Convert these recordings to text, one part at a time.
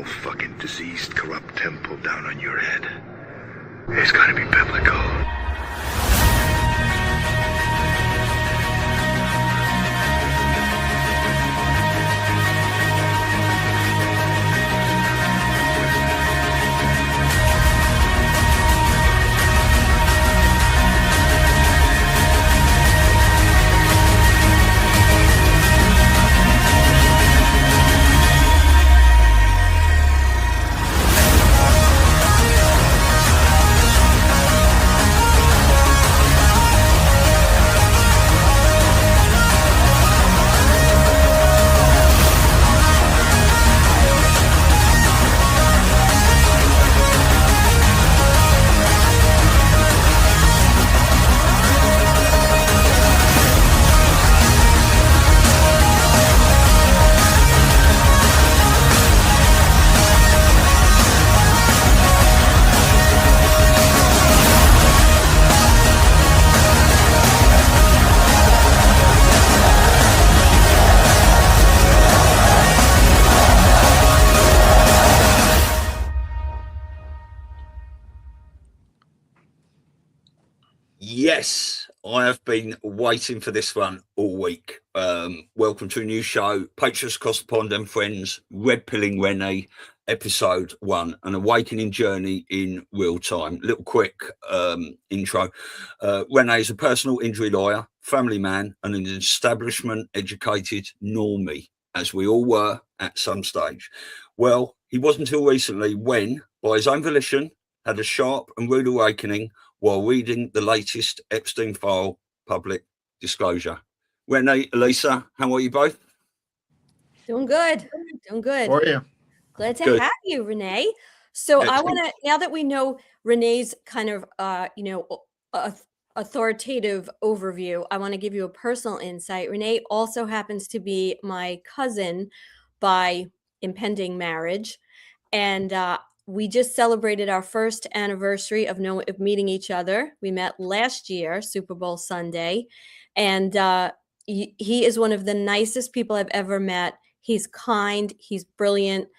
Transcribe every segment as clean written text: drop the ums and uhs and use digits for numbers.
whole fucking diseased, corrupt temple down on your head. It's gotta be biblical. Yes, I have been waiting for this one all week. Welcome to a new show, Patriots across the pond and Frens, Red-Pilling Rene, episode 1, an awakening journey in real time. Little quick intro. Rene is a personal injury lawyer, family man, and an establishment-educated normie, as we all were at some stage. Well, he wasn't until recently when, by his own volition, had a sharp and rude awakening while reading the latest Epstein File public disclosure. Rene, Elisa, how are you both? Doing good. Doing good. How are you? Glad to have you, Rene. So I want to, now that we know Rene's kind of, authoritative overview, I want to give you a personal insight. Rene also happens to be my cousin by impending marriage. And we just celebrated our first anniversary of meeting each other. We met last year, Super Bowl Sunday. And he is one of the nicest people I've ever met. He's kind, he's brilliant.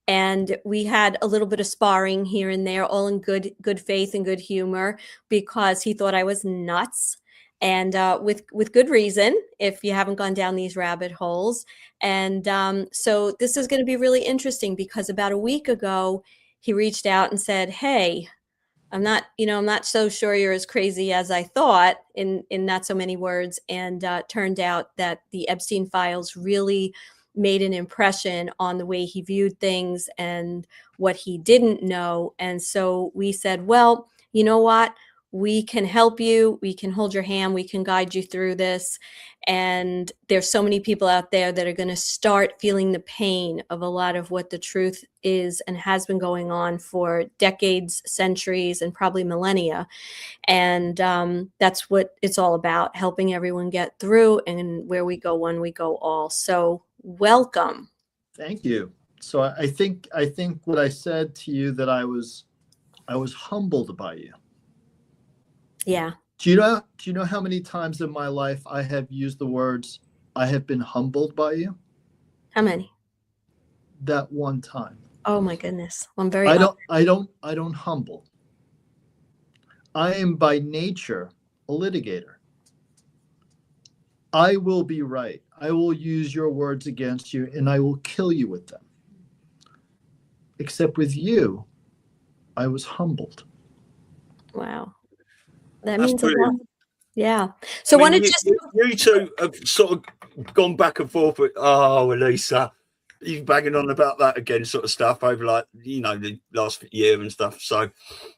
And we had a little bit of sparring here and there, all in good faith and good humor, because he thought I was nuts. And with good reason, if you haven't gone down these rabbit holes. And so this is going to be really interesting, because about a week ago, he reached out and said, hey, I'm not so sure you're as crazy as I thought, in not so many words. And turned out that the Epstein Files really made an impression on the way he viewed things and what he didn't know. And so we said, well, you know what? We can help you. We can hold your hand. We can guide you through this. And there's so many people out there that are going to start feeling the pain of a lot of what the truth is and has been going on for decades, centuries, and probably millennia. And that's what it's all about, helping everyone get through. And where we go one, we go all. So welcome. Thank you. So I think what I said to you, that I was humbled by you. Yeah. Do you know how many times in my life I have used the words, I have been humbled by you? How many? That one time. Oh my goodness. I'm I don't humble. I am by nature a litigator. I will be right. I will use your words against you, and I will kill you with them. Except with you, I was humbled. Wow. That means a lot. Yeah. So I mean, you two have sort of gone back and forth with, Elisa, you're banging on about that again, sort of stuff over the last year and stuff. So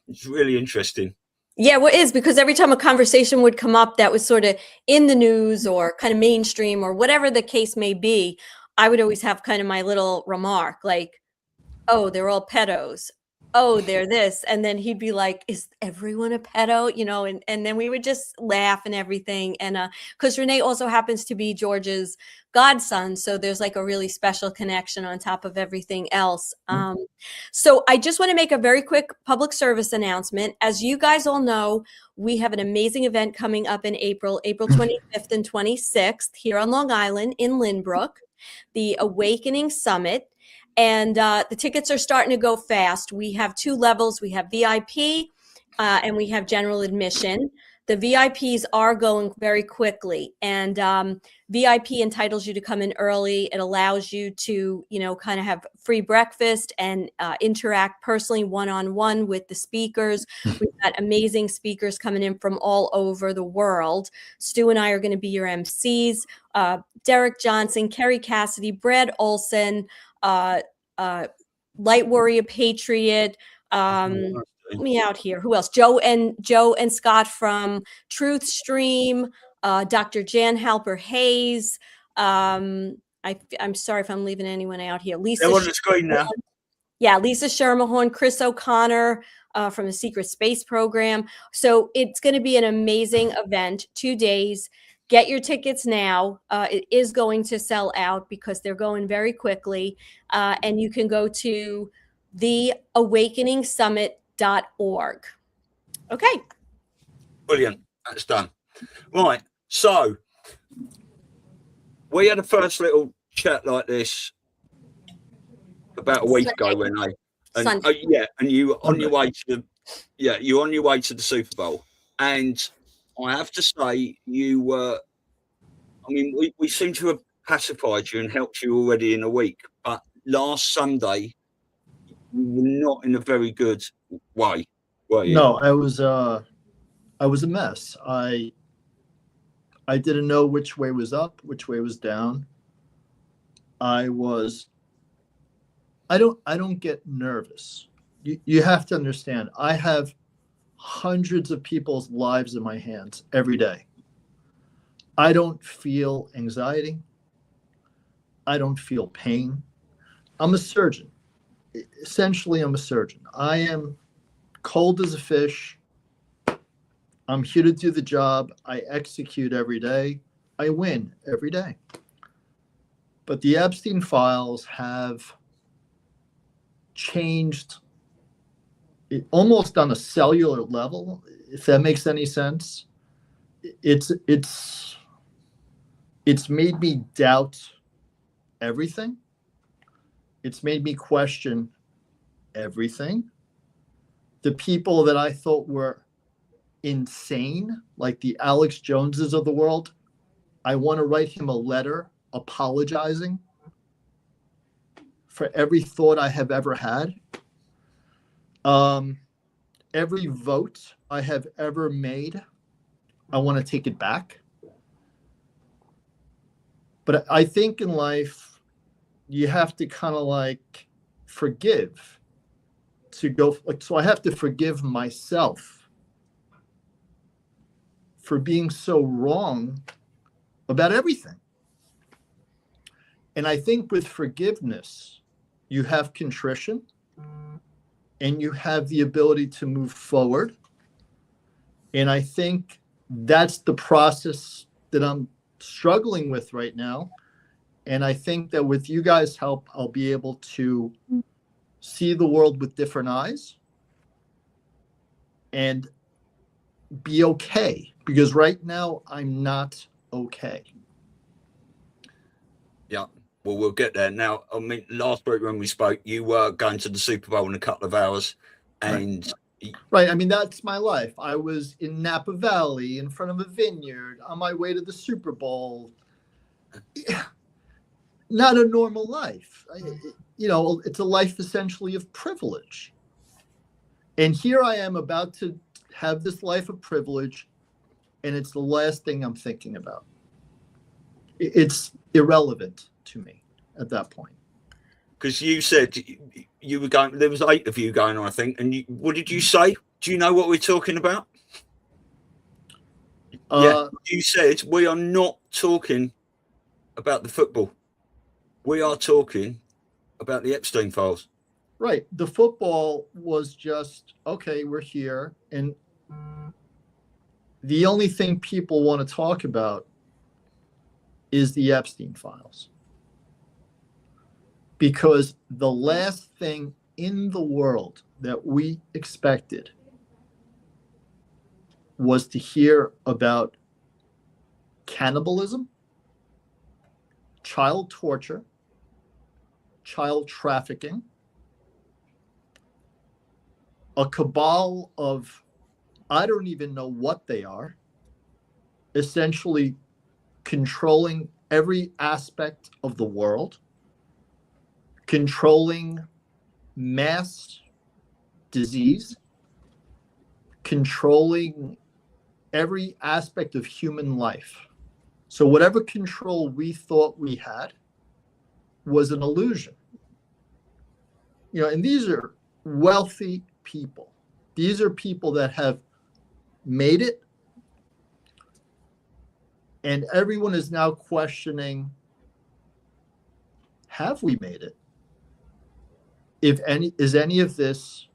it's really interesting. Yeah, well, it is, because every time a conversation would come up that was sort of in the news or kind of mainstream or whatever the case may be, I would always have kind of my little remark like, oh, they're all pedos. Oh, they're this. And then he'd be like, is everyone a pedo? And then we would just laugh and everything. And because Rene also happens to be George's godson. So there's like a really special connection on top of everything else. So I just want to make a very quick public service announcement. As you guys all know, we have an amazing event coming up in April 25th and 26th here on Long Island in Lynbrook, the Awakening Summit. And the tickets are starting to go fast. We have 2 levels. We have VIP and we have general admission. The VIPs are going very quickly, and VIP entitles you to come in early. It allows you to, kind of have free breakfast and interact personally one-on-one with the speakers. We've got amazing speakers coming in from all over the world. Stu and I are going to be your MCs. Derek Johnson, Kerry Cassidy, Brad Olson, Light Warrior Patriot, help me out here. Who else? Joe and Scott from Truth Stream, Dr. Jan Halper Hayes. I'm sorry if I'm leaving anyone out here. Lisa. They're on the screen now. Yeah, Lisa Schermerhorn, Chris O'Connor from the Secret Space Program. So it's going to be an amazing event, 2 days. Get your tickets now. It is going to sell out because they're going very quickly. And you can go to theawakeningsummit.org. Okay. Brilliant. That's done. Right. So we had a first little chat like this about a week ago, Renee. And and you were on your way to you're on your way to the Super Bowl. And I have to say, you were, we seem to have pacified you and helped you already in a week. But last Sunday, you were not in a very good way, were you? No, I was a mess. I didn't know which way was up, which way was down. I don't get nervous. You have to understand, I have hundreds of people's lives in my hands every day. I don't feel anxiety. I don't feel pain. I'm a surgeon. Essentially, I'm a surgeon. I am cold as a fish. I'm here to do the job. I execute every day. I win every day. But the Epstein files have changed it almost on a cellular level, if that makes any sense. It's made me doubt everything. It's made me question everything. The people that I thought were insane, like the Alex Joneses of the world, I want to write him a letter apologizing for every thought I have ever had. Every vote I have ever made, I want to take it back. But I think in life, you have to kind of like forgive to go. So I have to forgive myself for being so wrong about everything. And I think with forgiveness, you have contrition and you have the ability to move forward. And I think that's the process that I'm struggling with right now. And I think that with you guys' help, I'll be able to see the world with different eyes and be okay. Because right now, I'm not okay. Yeah. Well, we'll get there. Now, last week when we spoke, you were going to the Super Bowl in a couple of hours. And right. That's my life. I was in Napa Valley in front of a vineyard on my way to the Super Bowl. Not a normal life. It's a life essentially of privilege. And here I am about to have this life of privilege, and it's the last thing I'm thinking about. It's irrelevant to me at that point. Because you said you were going, there was 8 of you going on, I think. And what did you say? Do you know what we're talking about? You said we are not talking about the football. We are talking about the Epstein files. Right. The football was just, okay, we're here. And the only thing people want to talk about is the Epstein files. Because the last thing in the world that we expected was to hear about cannibalism, child torture, child trafficking, a cabal of, I don't even know what they are, essentially controlling every aspect of the world, controlling mass disease, controlling every aspect of human life. So whatever control we thought we had was an illusion. You know, and these are wealthy people. These are people that have made it. And everyone is now questioning, have we made it? Is any of this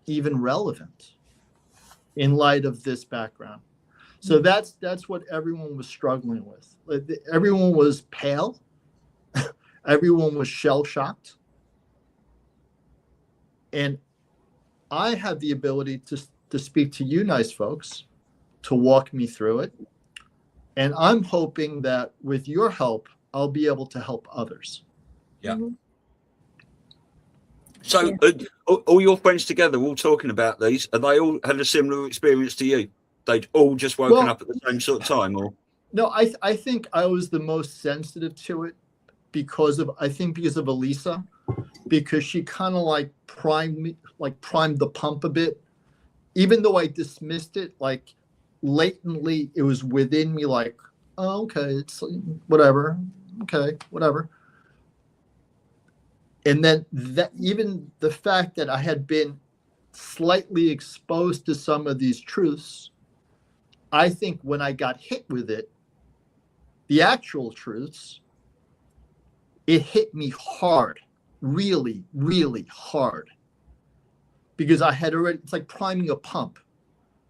even relevant in light of this background? So that's what everyone was struggling with. Everyone was pale. Everyone was shell-shocked. And I have the ability to speak to you nice folks, to walk me through it. And I'm hoping that with your help, I'll be able to help others. Yeah. Mhm. So all your friends together, all talking about these, are they all had a similar experience to you? They'd all just woken up at the same sort of time, or? No, I think I was the most sensitive to it because of Elisa, because she kind of like primed the pump a bit. Even though I dismissed it, like latently it was within me, like, oh, okay, it's whatever. Okay, whatever. And then that, even the fact that I had been slightly exposed to some of these truths, I think when I got hit with it, the actual truths, it hit me hard, really, really hard. Because I had already, it's like priming a pump.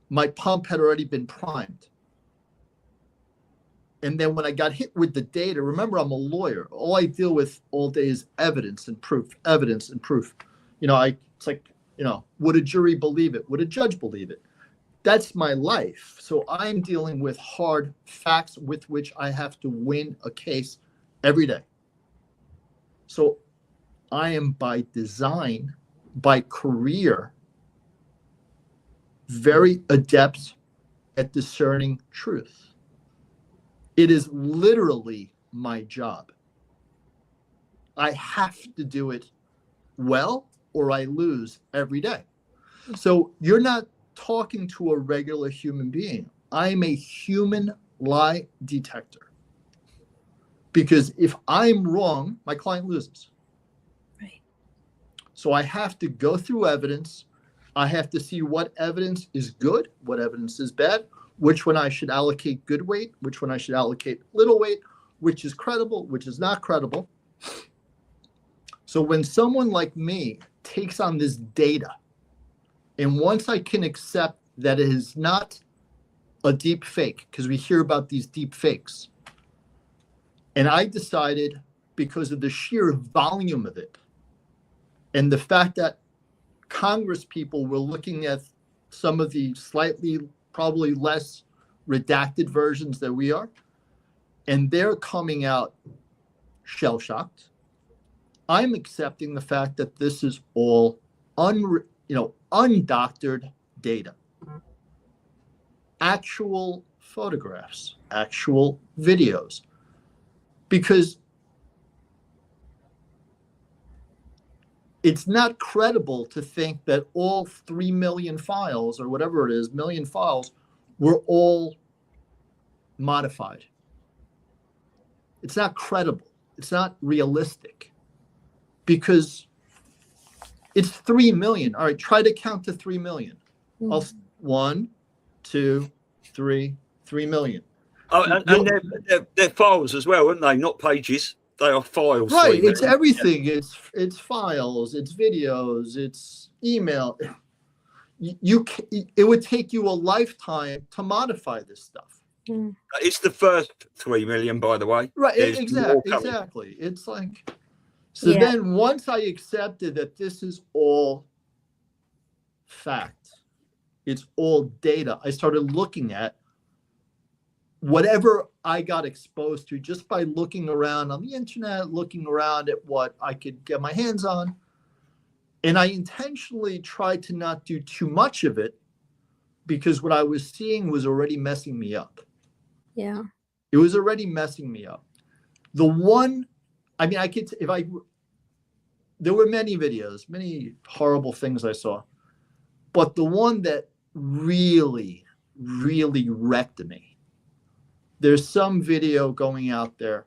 My pump had already been primed. And then when I got hit with the data, remember, I'm a lawyer. All I deal with all day is evidence and proof, evidence and proof. You know, it's like, you know, would a jury believe it? Would a judge believe it? That's my life. So I'm dealing with hard facts with which I have to win a case every day. So I am by design, by career, very adept at discerning truth. It is literally my job. I have to do it well or I lose every day. So you're not talking to a regular human being. I'm a human lie detector. Because if I'm wrong, my client loses. Right. So I have to go through evidence. I have to see what evidence is good, what evidence is bad, which one I should allocate good weight, which one I should allocate little weight, which is credible, which is not credible. So when someone like me takes on this data, and once I can accept that it is not a deep fake, because we hear about these deep fakes, and I decided, because of the sheer volume of it, and the fact that Congress people were looking at some of the slightly, probably less redacted versions that we are, and they're coming out shell-shocked. I'm accepting the fact that this is all undoctored data, actual photographs, actual videos, because it's not credible to think that all 3 million files or whatever it is, million files, were all modified. It's not credible. It's not realistic because it's 3 million. All right, try to count to 3 million. Mhm. 1, 2, 3, 3 million. Oh, and they're files as well, aren't they? Not pages. They are files. Right. It's everything. It's files. It's videos. It's email. It would take you a lifetime to modify this stuff. Mm. It's the first 3 million, by the way. Right. There's more coming. Exactly. It's like, so Yeah. then once I accepted that this is all fact, it's all data, I started looking at whatever I got exposed to just by looking around on the internet, looking around at what I could get my hands on. And I intentionally tried to not do too much of it because what I was seeing was already messing me up. Yeah. It was already messing me up. The one, I mean, there were many videos, many horrible things I saw, but the one that really, really wrecked me, there's some video going out there.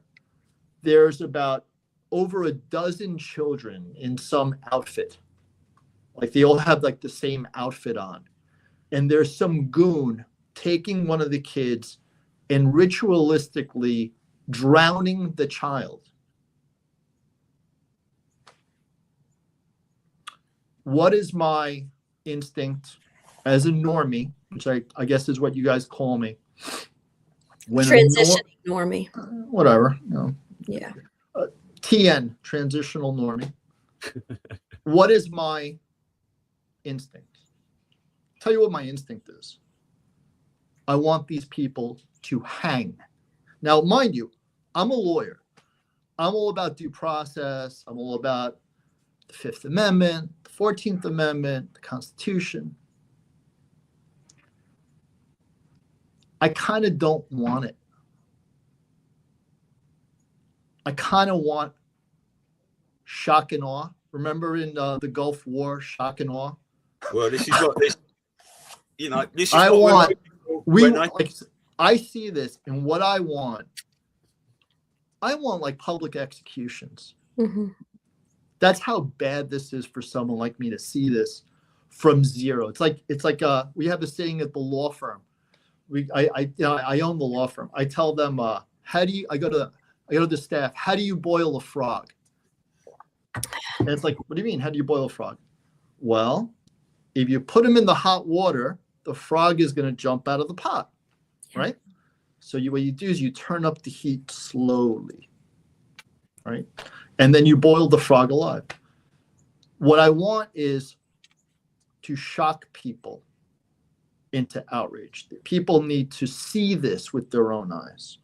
There's about over a dozen children in some outfit. Like they all have like the same outfit on. And there's some goon taking one of the kids and ritualistically drowning the child. What is my instinct as a normie, which I guess is what you guys call me? When Transitioning normie. Whatever, you know. Yeah. TN, transitional normie. What is my instinct? Tell you what my instinct is. I want these people to hang. Now, mind you, I'm a lawyer. I'm all about due process. I'm all about the Fifth Amendment, the 14th Amendment, the Constitution. I kind of don't want it. I kind of want shock and awe. Remember in the Gulf War, shock and awe? Well, this is what this, you know, this is I what want, I see this, and what I want like public executions. Mm-hmm. That's how bad this is for someone like me to see this from zero. It's like we have a saying at the law firm. I own the law firm. I tell them, I go to the staff, how do you boil a frog? And it's like, what do you mean? How do you boil a frog? Well, if you put him in the hot water, the frog is going to jump out of the pot, right? So what you do is you turn up the heat slowly, right? And then you boil the frog alive. What I want is to shock people into outrage. People need to see this with their own eyes.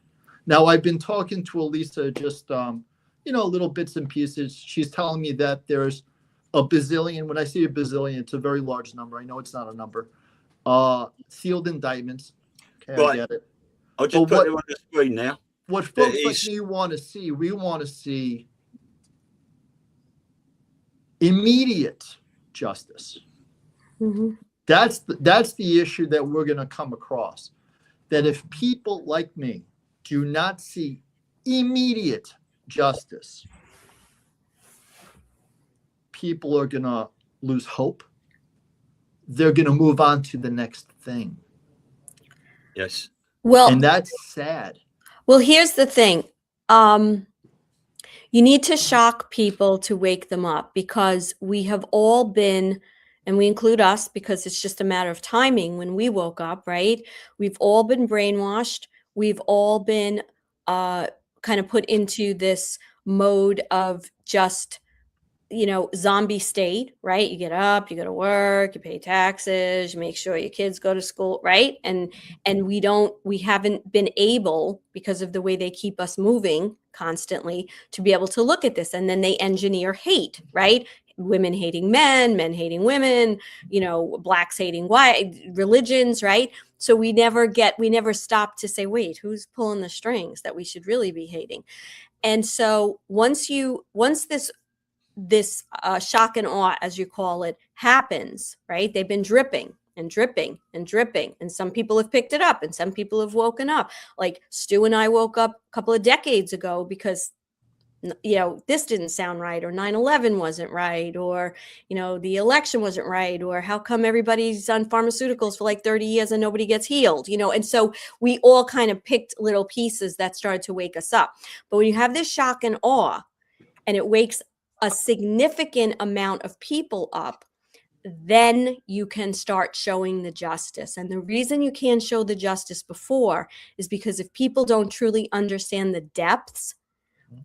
Now, I've been talking to Elisa just, little bits and pieces. She's telling me that there's a bazillion. When I say a bazillion, it's a very large number. I know it's not a number. Sealed indictments. Okay, right. I get it. I'll just put it on the screen now. What folks like me want to see, we want to see immediate justice. Mm-hmm. That's the issue that we're going to come across. That if people like me do not see immediate justice, people are going to lose hope. They're going to move on to the next thing. Yes. Well, and that's sad. Well, here's the thing. You need to shock people to wake them up, because we have all been, and we include us because it's just a matter of timing when we woke up, right? We've all been brainwashed. We've all been kind of put into this mode of just, zombie state, right? You get up, you go to work, you pay taxes, you make sure your kids go to school, right? And we haven't been able, because of the way they keep us moving constantly, to be able to look at this. And then they engineer hate, right? Women hating men hating women, blacks hating white, religions, right? So we never stop to say, wait, who's pulling the strings that we should really be hating? And so once this shock and awe, as you call it, happens, right? They've been dripping and dripping and dripping. And some people have picked it up and some people have woken up. Like Stu and I woke up a couple of decades ago because, this didn't sound right, or 9/11 wasn't right, or, the election wasn't right, or how come everybody's on pharmaceuticals for like 30 years and nobody gets healed, and so we all kind of picked little pieces that started to wake us up. But when you have this shock and awe and it wakes a significant amount of people up, then you can start showing the justice. And the reason you can't show the justice before is because if people don't truly understand the depths,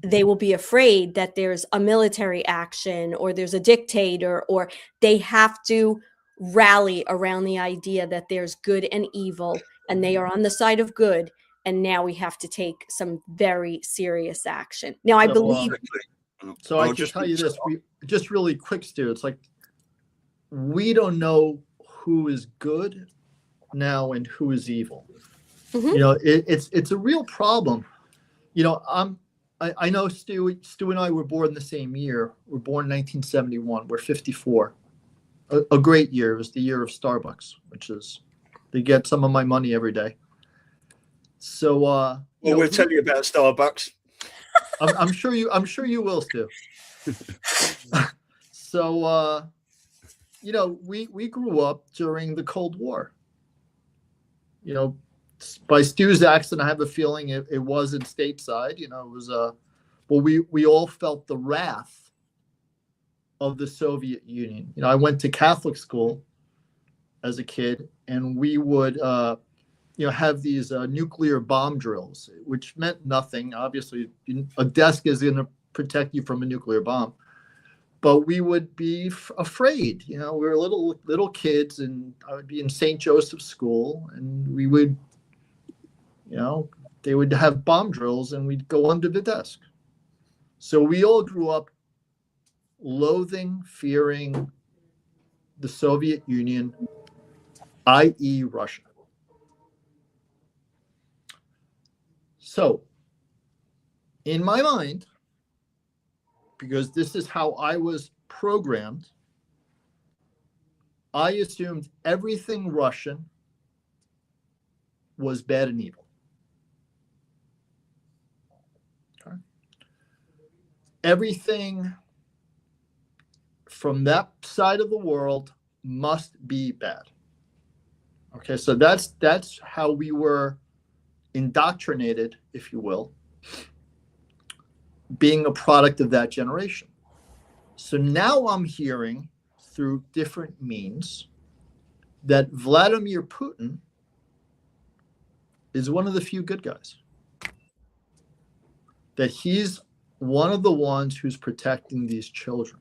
they will be afraid that there's a military action or there's a dictator, or they have to rally around the idea that there's good and evil and they are on the side of good. and now we have to take some very serious action. Now, I So, believe. So I can tell you this, just really quick, Stu. It's like we don't know who is good now and who is evil. Mhm. You know, it's a real problem. You know, I know Stu and I were born the same year. We're born in 1971. We're 54. A great year. It was the year of Starbucks, which is they get some of my money every day. So we'll tell you about Starbucks. I'm sure you will, Stu. So you know, we grew up during the Cold War. You know, by Stu's accent, I have a feeling it wasn't stateside. You know, it was well, we all felt the wrath of the Soviet Union. You know, I went to Catholic school as a kid, and we would you know, have these nuclear bomb drills, which meant nothing. Obviously, a desk is going to protect you from a nuclear bomb, but we would be afraid. You know, we were little kids, and I would be in St. Joseph's School, and we would, you know, they would have bomb drills, and we'd go under the desk. So we all grew up loathing, fearing the Soviet Union, i.e. Russia. So, in my mind, because this is how I was programmed, I assumed everything Russian was bad and evil. Okay. Everything from that side of the world must be bad. Okay, so that's how we were indoctrinated, if you will, being a product of that generation. So now I'm hearing through different means that Vladimir Putin is one of the few good guys. That he's one of the ones who's protecting these children.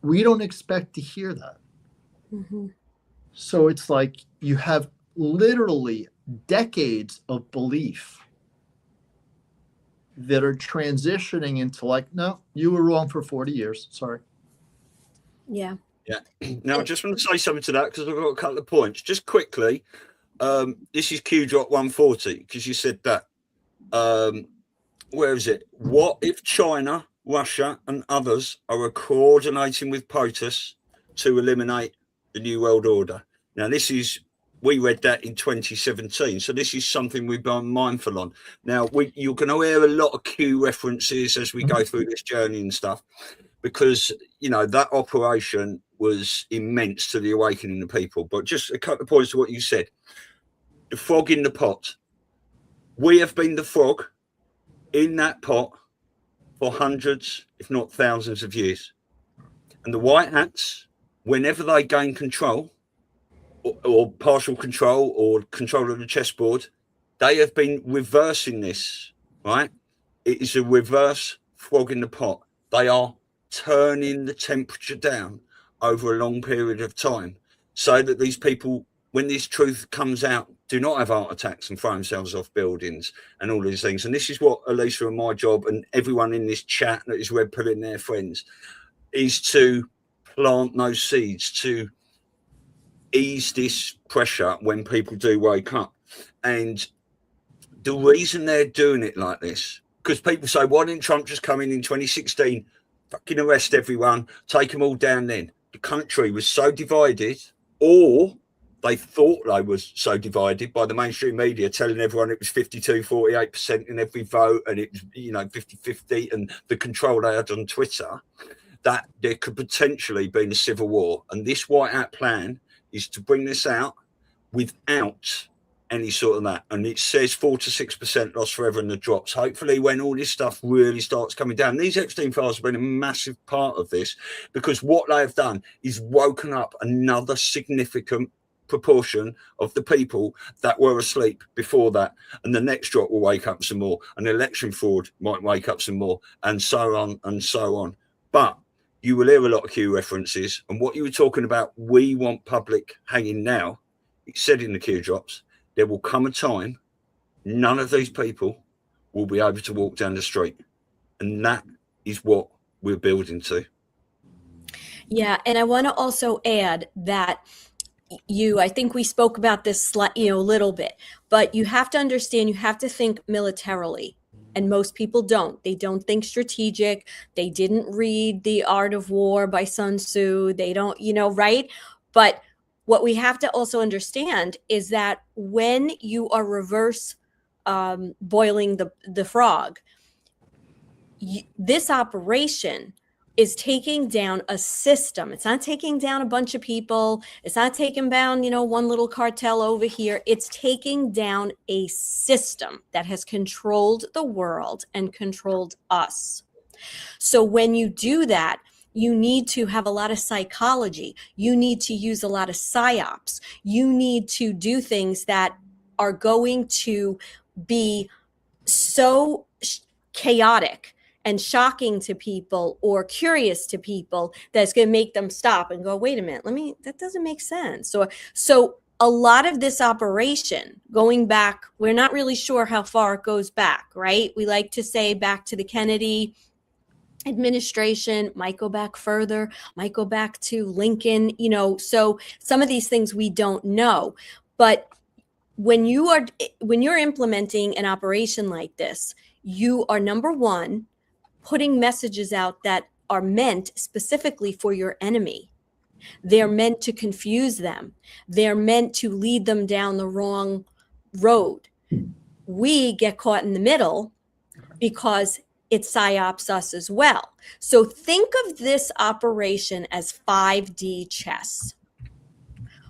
We don't expect to hear that. Mhm. So it's like you have literally decades of belief that are transitioning into like, no, you were wrong for 40 years. Sorry. Yeah. Yeah. Now, I just want to say something to that because I've got a couple of points. Just quickly, this is Q drop 140 because you said that. Where is it? What if China, Russia, and others are coordinating with POTUS to eliminate the New World Order? Now, we read that in 2017, so this is something we've been mindful on. Now, you're going to hear a lot of Q references as we go through this journey and stuff, because, you know, that operation was immense to the awakening of people. But just a couple of points to what you said. The frog in the pot. We have been the frog in that pot for hundreds, if not thousands of years. And the white hats, whenever they gain control or partial control or control of the chessboard, they have been reversing this, right? It is a reverse frog in the pot. They are turning the temperature down over a long period of time so that these people, when this truth comes out, do not have heart attacks and throw themselves off buildings and all these things. And this is what Elisa and my job and everyone in this chat that is red pilling their friends is to plant those seeds, to ease this pressure when people do wake up. And the reason they're doing it like this, because people say, why didn't Trump just come in 2016, fucking arrest everyone, take them all down then? The country was so divided, or they thought they was so divided by the mainstream media telling everyone it was 48% in every vote and it was, you know, 50-50 and the control they had on Twitter, that there could potentially be a civil war. And this White Hat plan is to bring this out without any sort of that. And it says 4 to 6% lost forever in the drops. Hopefully when all this stuff really starts coming down, these Epstein files have been a massive part of this, because what they have done is woken up another significant proportion of the people that were asleep before that, and the next drop will wake up some more, and election fraud might wake up some more, and so on and so on. But you will hear a lot of Q references, and what you were talking about, we want public hanging now, it said in the Q drops, there will come a time none of these people will be able to walk down the street. And that is what we're building to. Yeah. And I want to also add that I think we spoke about this, a little bit, but you have to understand, you have to think militarily. And most people don't. They don't think strategic. They didn't read The Art of War by Sun Tzu. They don't, right? But what we have to also understand is that when you are reverse boiling the frog, this operation is taking down a system. It's not taking down a bunch of people. It's not taking down, one little cartel over here. It's taking down a system that has controlled the world and controlled us. So when you do that, you need to have a lot of psychology. You need to use a lot of psyops. You need to do things that are going to be so chaotic and shocking to people or curious to people that's going to make them stop and go, wait a minute, that doesn't make sense. So a lot of this operation going back, we're not really sure how far it goes back, right? We like to say back to the Kennedy administration, might go back further, might go back to Lincoln, so some of these things we don't know. But when you're implementing an operation like this, you are, number one, putting messages out that are meant specifically for your enemy. They're meant to confuse them. They're meant to lead them down the wrong road. We get caught in the middle because it psyops us as well. So think of this operation as 5D chess.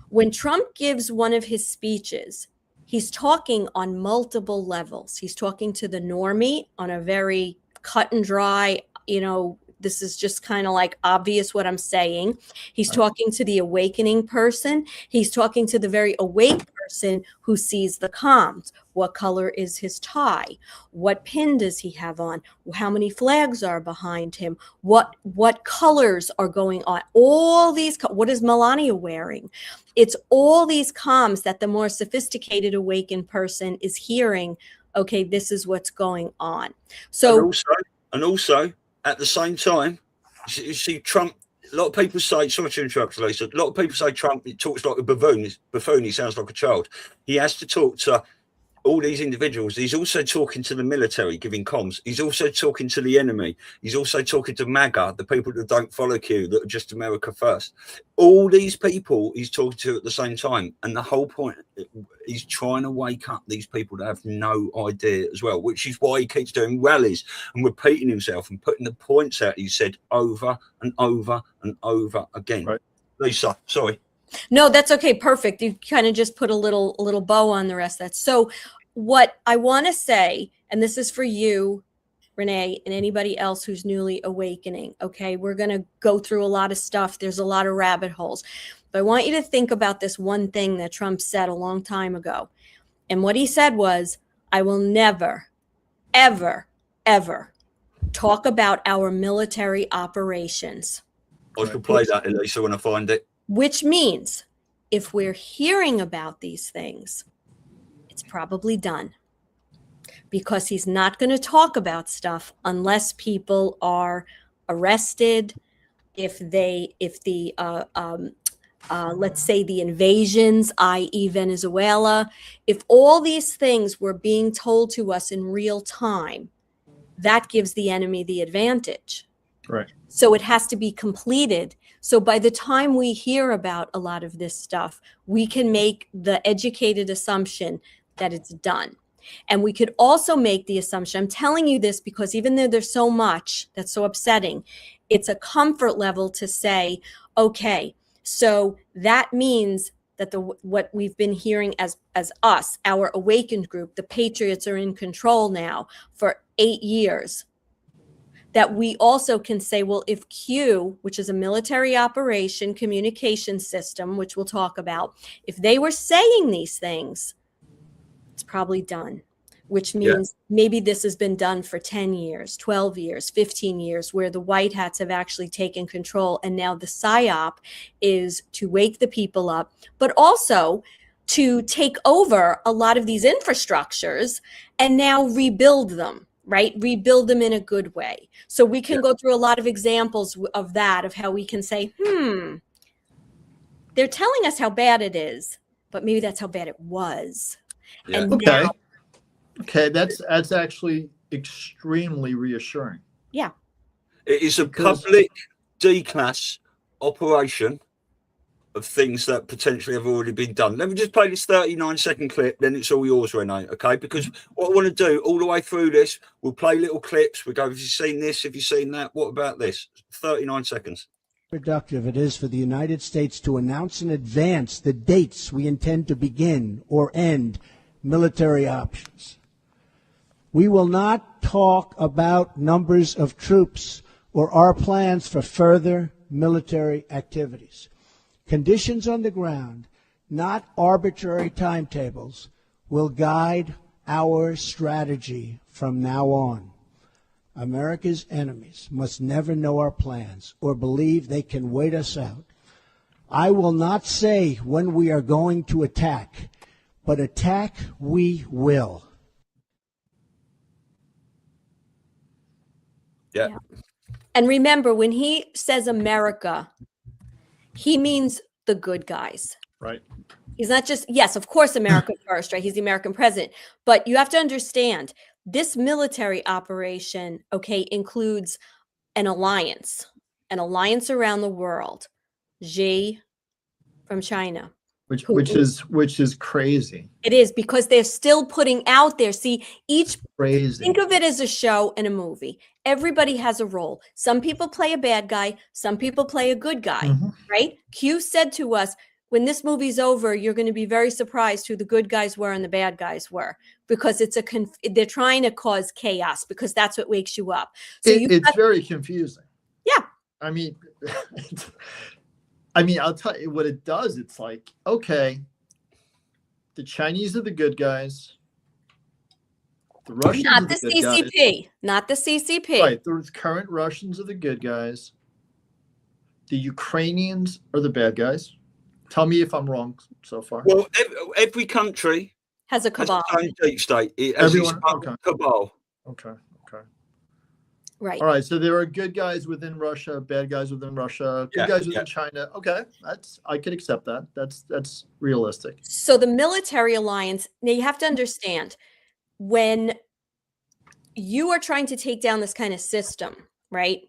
When Trump gives one of his speeches, he's talking on multiple levels. He's talking to the normie on a very cut and dry, this is just kind of like obvious what I'm saying. He's talking to the awakening person. He's talking to the very awake person who sees the comms. What color is his tie? What pin does he have on? How many flags are behind him? What colors are going on? All these, what is Melania wearing? It's all these comms that the more sophisticated awakened person is hearing. Okay, this is what's going on. So, and also at the same time, you see Trump. A lot of people say, sorry to interrupt, Lisa. A lot of people say Trump, he talks like a buffoon. He sounds like a child. He has to talk to all these individuals. He's also talking to the military, giving comms. He's also talking to the enemy. He's also talking to MAGA, the people that don't follow Q, that are just America first. All these people he's talking to at the same time. And the whole point, he's trying to wake up these people that have no idea as well, which is why he keeps doing rallies and repeating himself and putting the points out he said over and over and over again. Right. Lisa, sorry. No, that's okay. Perfect. You kind of just put a little bow on the rest of that. So what I want to say, and this is for you, Renee, and anybody else who's newly awakening, okay? We're going to go through a lot of stuff. There's a lot of rabbit holes. But I want you to think about this one thing that Trump said a long time ago. And what he said was, I will never, ever, ever talk about our military operations. I can play that, Elisa, when I find it. Which means if we're hearing about these things, it's probably done, because he's not going to talk about stuff unless people are arrested. If the let's say the invasions, i.e. Venezuela, if all these things were being told to us in real time, that gives the enemy the advantage. Right. So it has to be completed. So by the time we hear about a lot of this stuff, we can make the educated assumption that it's done. And we could also make the assumption, I'm telling you this because even though there's so much that's so upsetting, it's a comfort level to say, okay, so that means that what we've been hearing as us, our awakened group, the Patriots are in control now for 8 years. That we also can say, well, if Q, which is a military operation communication system, which we'll talk about, if they were saying these things, it's probably done, which means maybe this has been done for 10 years, 12 years, 15 years, where the white hats have actually taken control. And now the PSYOP is to wake the people up, but also to take over a lot of these infrastructures and now rebuild them, right? Rebuild them in a good way. So we can go through a lot of examples of that, of how we can say, they're telling us how bad it is, but maybe that's how bad it was. Yeah. And Okay. now, Okay, that's actually extremely reassuring. yeah. It is a Because- public D-class operation of things that potentially have already been done. Let me just play this 39-second clip, then it's all yours, Renee, okay? Because what I want to do all the way through this, we'll play little clips. We go, have you seen this? Have you seen that? What about this? 39 seconds. Productive it is for the United States to announce in advance the dates we intend to begin or end military options. We will not talk about numbers of troops or our plans for further military activities. Conditions on the ground, not arbitrary timetables, will guide our strategy from now on. America's enemies must never know our plans or believe they can wait us out. I will not say when we are going to attack, but attack we will. Yeah. And remember, when he says America, he means the good guys. Right. He's not just, yes, of course, America first, right? He's the American president. But you have to understand, this military operation, okay, includes an alliance around the world. Xi from China. Which is crazy. It is, because they're still putting out there. See, Crazy. think of it as a show and a movie. Everybody has a role. Some people play a bad guy. Some people play a good guy, right? Q said to us, when this movie's over, you're going to be very surprised who the good guys were and the bad guys were, because they're trying to cause chaos, because that's what wakes you up. So It's very confusing. Yeah. I mean, I'll tell you what it does. It's like, okay, the Chinese are the good guys. The Russians are not the good guys. CCP, not the CCP. Right. The current Russians are the good guys. The Ukrainians are the bad guys. Tell me if I'm wrong so far. Well, every country Has a has cabal, its own deep state. It has its Everyone- own okay. cabal. Okay. right? All right. So there are good guys within Russia, bad guys within Russia, good Yeah, guys within China. Okay. I could accept that. That's realistic. So the military alliance, now you have to understand, when you are trying to take down this kind of system, right?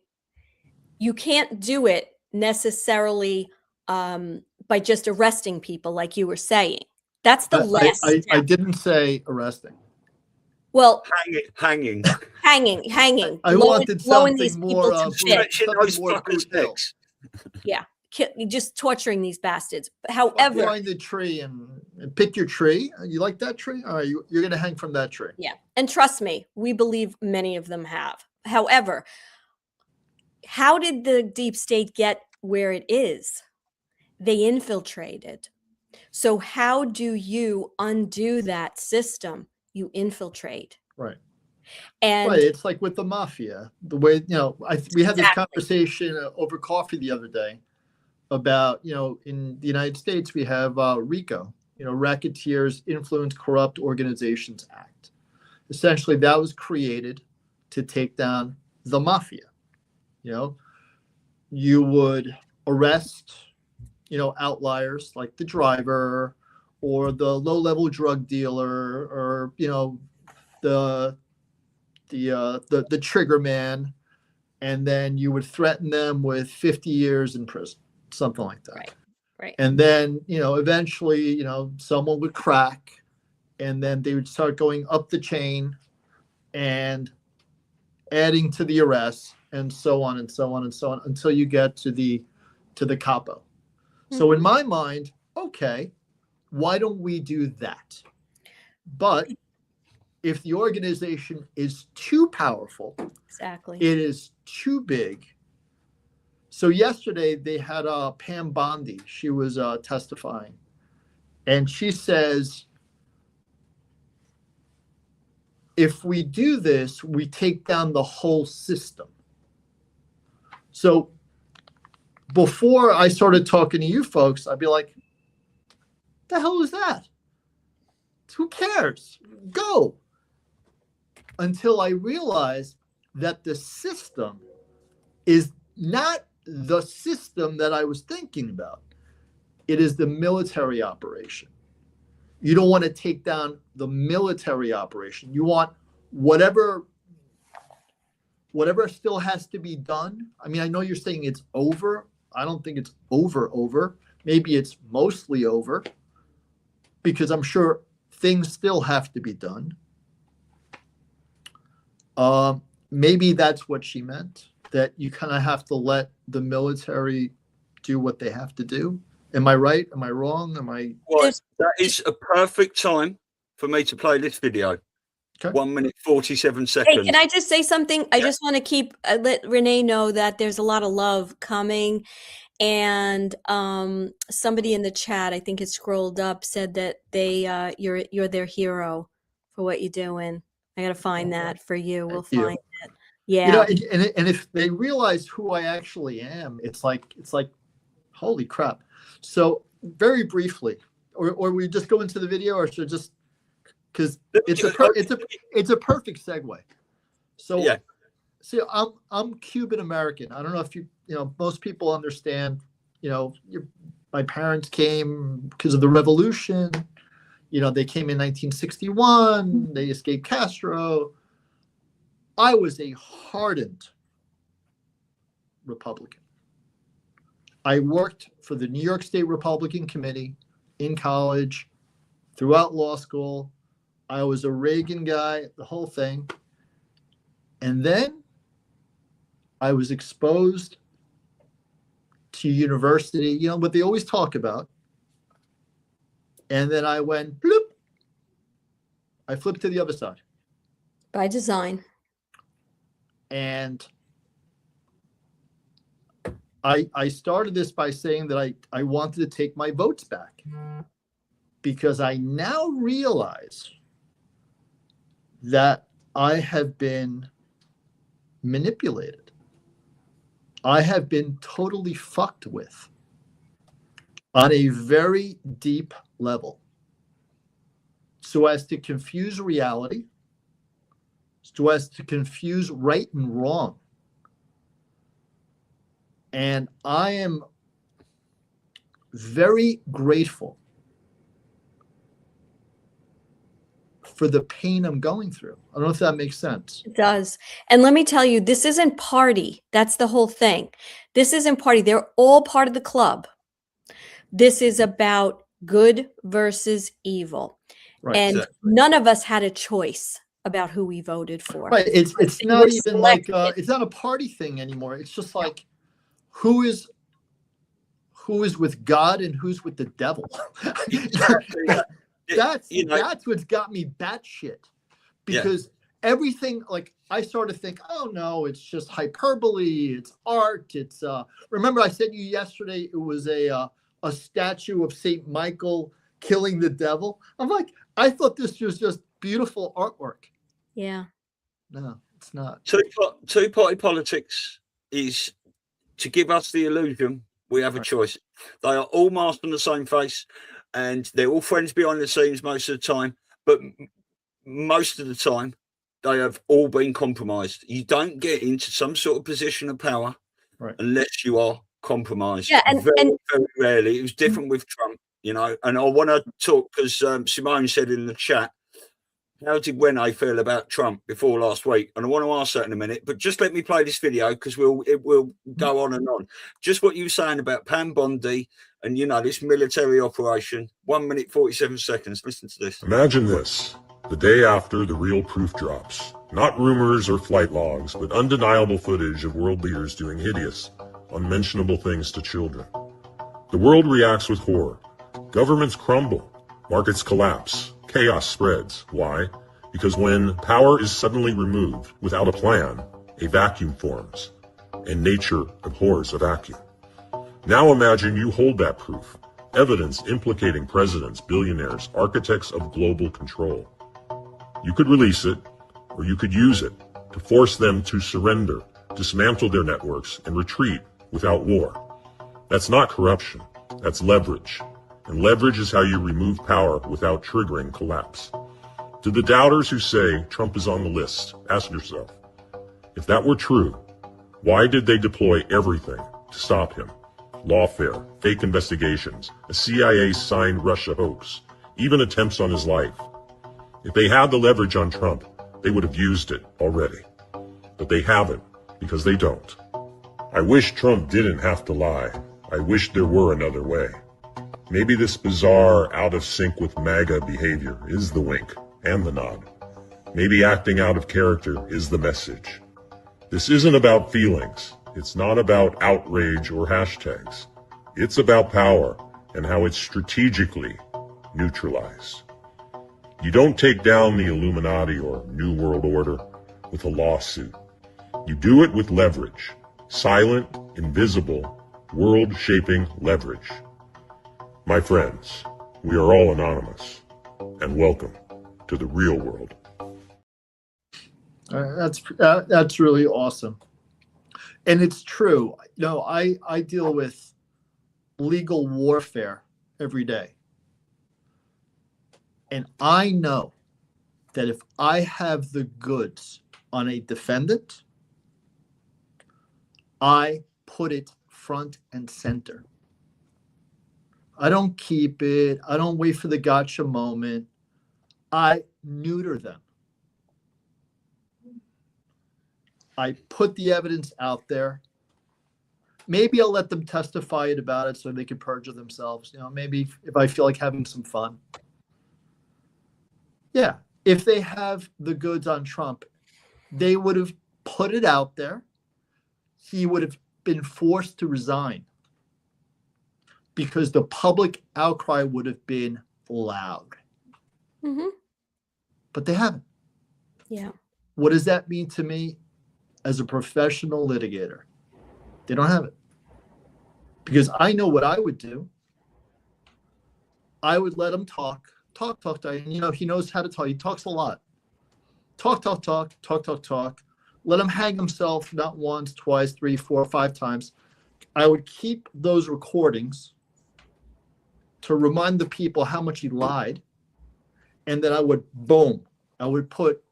You can't do it necessarily by just arresting people, like you were saying. That's the last I step. didn't say arresting. Well, Hanging. hanging. I blowing- wanted blowing something these more people to brutal. bits. Stretching those Something more fuckers' brutal. necks. Yeah, just torturing these bastards. Walk However, behind the tree and pick your tree. You like that tree? All right, you're going to hang from that tree. yeah, and trust me, we believe many of them have. However, how did the deep state get where it is? They infiltrated. So how do you undo that system? You infiltrate. Right. And Right. It's like with the mafia. The way, we had this Exactly. conversation over coffee the other day about, in the United States, we have RICO, Racketeers Influence Corrupt Organizations Act. Essentially, that was created to take down the mafia. You would arrest, outliers like the driver or the low-level drug dealer, or the trigger man, and then you would threaten them with 50 years in prison, something like that. right. And then eventually someone would crack, and then they would start going up the chain and adding to the arrests, and so on and so on and so on, until you get to the capo. So in my mind, okay, why don't we do that? But if the organization is too powerful, Exactly. it is too big. So yesterday they had Pam Bondi. She was testifying, and she says, if we do this, we take down the whole system. So before I started talking to you folks, I'd be like, the hell is that? Who cares? Go. Until I realized that the system is not the system that I was thinking about. It is the military operation. You don't want to take down the military operation. You want whatever still has to be done. I mean, I know you're saying it's over. I don't think it's over. Maybe it's mostly over, because I'm sure things still have to be done. Maybe that's what she meant, that you kind of have to let the military do what they have to do. Am I right? Am I wrong? Well, that is a perfect time for me to play this video. Okay. 1 minute, 47 seconds. Hey, can I just say something? I just want to let Renee know that there's a lot of love coming. And somebody in the chat, I think it scrolled up, said that you're their hero for what you're doing. I gotta find that for you. We'll find it. Yeah. And if they realize who I actually am, it's like, holy crap. So very briefly, or we just go into the video, or should just, because it's a perfect segue. So yeah. See, I'm Cuban American. I don't know if most people understand. My parents came because of the revolution. They came in 1961. They escaped Castro. I was a hardened Republican. I worked for the New York State Republican Committee in college, throughout law school. I was a Reagan guy, the whole thing. And then I was exposed to university, what they always talk about. And then I went, bloop. I flipped to the other side. By design. And I started this by saying that I wanted to take my votes back, because I now realize that I have been manipulated. I have been totally fucked with on a very deep level, so as to confuse reality, so as to confuse right and wrong. And I am very grateful for the pain I'm going through. I don't know if that makes sense. It does. And let me tell you, this isn't party. That's the whole thing. This isn't party. They're all part of the club. This is about good versus evil. Right. And Exactly. none of us had a choice about who we voted for. Right. It's We not were even like selected. it's not a party thing anymore. It's just like who is with God and who's with the devil. That's what's got me batshit, because everything, like, I sort of think, oh no, it's just hyperbole, it's art, it's remember I said to you yesterday it was a statue of Saint Michael killing the devil. I'm like, I thought this was just beautiful artwork. Yeah. No, it's not. Two-party politics is to give us the illusion we have a choice. They are all masked on the same face, and they're all friends behind the scenes most of the time, but most of the time they have all been compromised. You don't get into some sort of position of power unless you are compromised. Yeah, and very rarely. It was different with Trump, and I want to talk, because Simone said in the chat, how did Rene feel about Trump before last week? And I want to ask that in a minute, but just let me play this video, because it will go on and on. Just what you were saying about Pam Bondi and, this military operation. 1 minute, 47 seconds. Listen to this. Imagine this, the day after the real proof drops. Not rumors or flight logs, but undeniable footage of world leaders doing hideous, unmentionable things to children. The world reacts with horror. Governments crumble. Markets collapse. Chaos spreads. Why? Because when power is suddenly removed without a plan, a vacuum forms, and nature abhors a vacuum. Now imagine you hold that proof, evidence implicating presidents, billionaires, architects of global control. You could release it, or you could use it to force them to surrender, dismantle their networks, and retreat without war. That's not corruption. That's leverage. and leverage is how you remove power without triggering collapse. To the doubters who say Trump is on the list, ask yourself, if that were true, why did they deploy everything to stop him? Lawfare, fake investigations, a CIA-signed Russia hoax, even attempts on his life. If they had the leverage on Trump, they would have used it already. But they haven't, because they don't. I wish Trump didn't have to lie. I wish there were another way. Maybe this bizarre, out of sync with MAGA behavior is the wink and the nod. Maybe acting out of character is the message. This isn't about feelings. It's not about outrage or hashtags. It's about power and how it's strategically neutralized. You don't take down the Illuminati or New World Order with a lawsuit. You do it with leverage. Silent, invisible, world-shaping leverage. My friends, we are all anonymous, and welcome to the real world. That's really awesome. And it's true. You know, I deal with legal warfare every day. And I know that if I have the goods on a defendant, I put it front and center. I don't keep it. I don't wait for the gotcha moment. I neuter them. I put the evidence out there. Maybe I'll let them testify about it so they can perjure themselves. You know, maybe if I feel like having some fun. Yeah, if they have the goods on Trump, they would have put it out there. He would have been forced to resign because the public outcry would have been loud. Mm-hmm. But they haven't. Yeah. What does that mean to me as a professional litigator? They don't have it. Because I know what I would do. I would let him talk. And, you know, he knows how to talk. He talks a lot. Talk. Let him hang himself not once, twice, 3, 4, 5 times. I would keep those recordings to remind the people how much he lied. And then I would put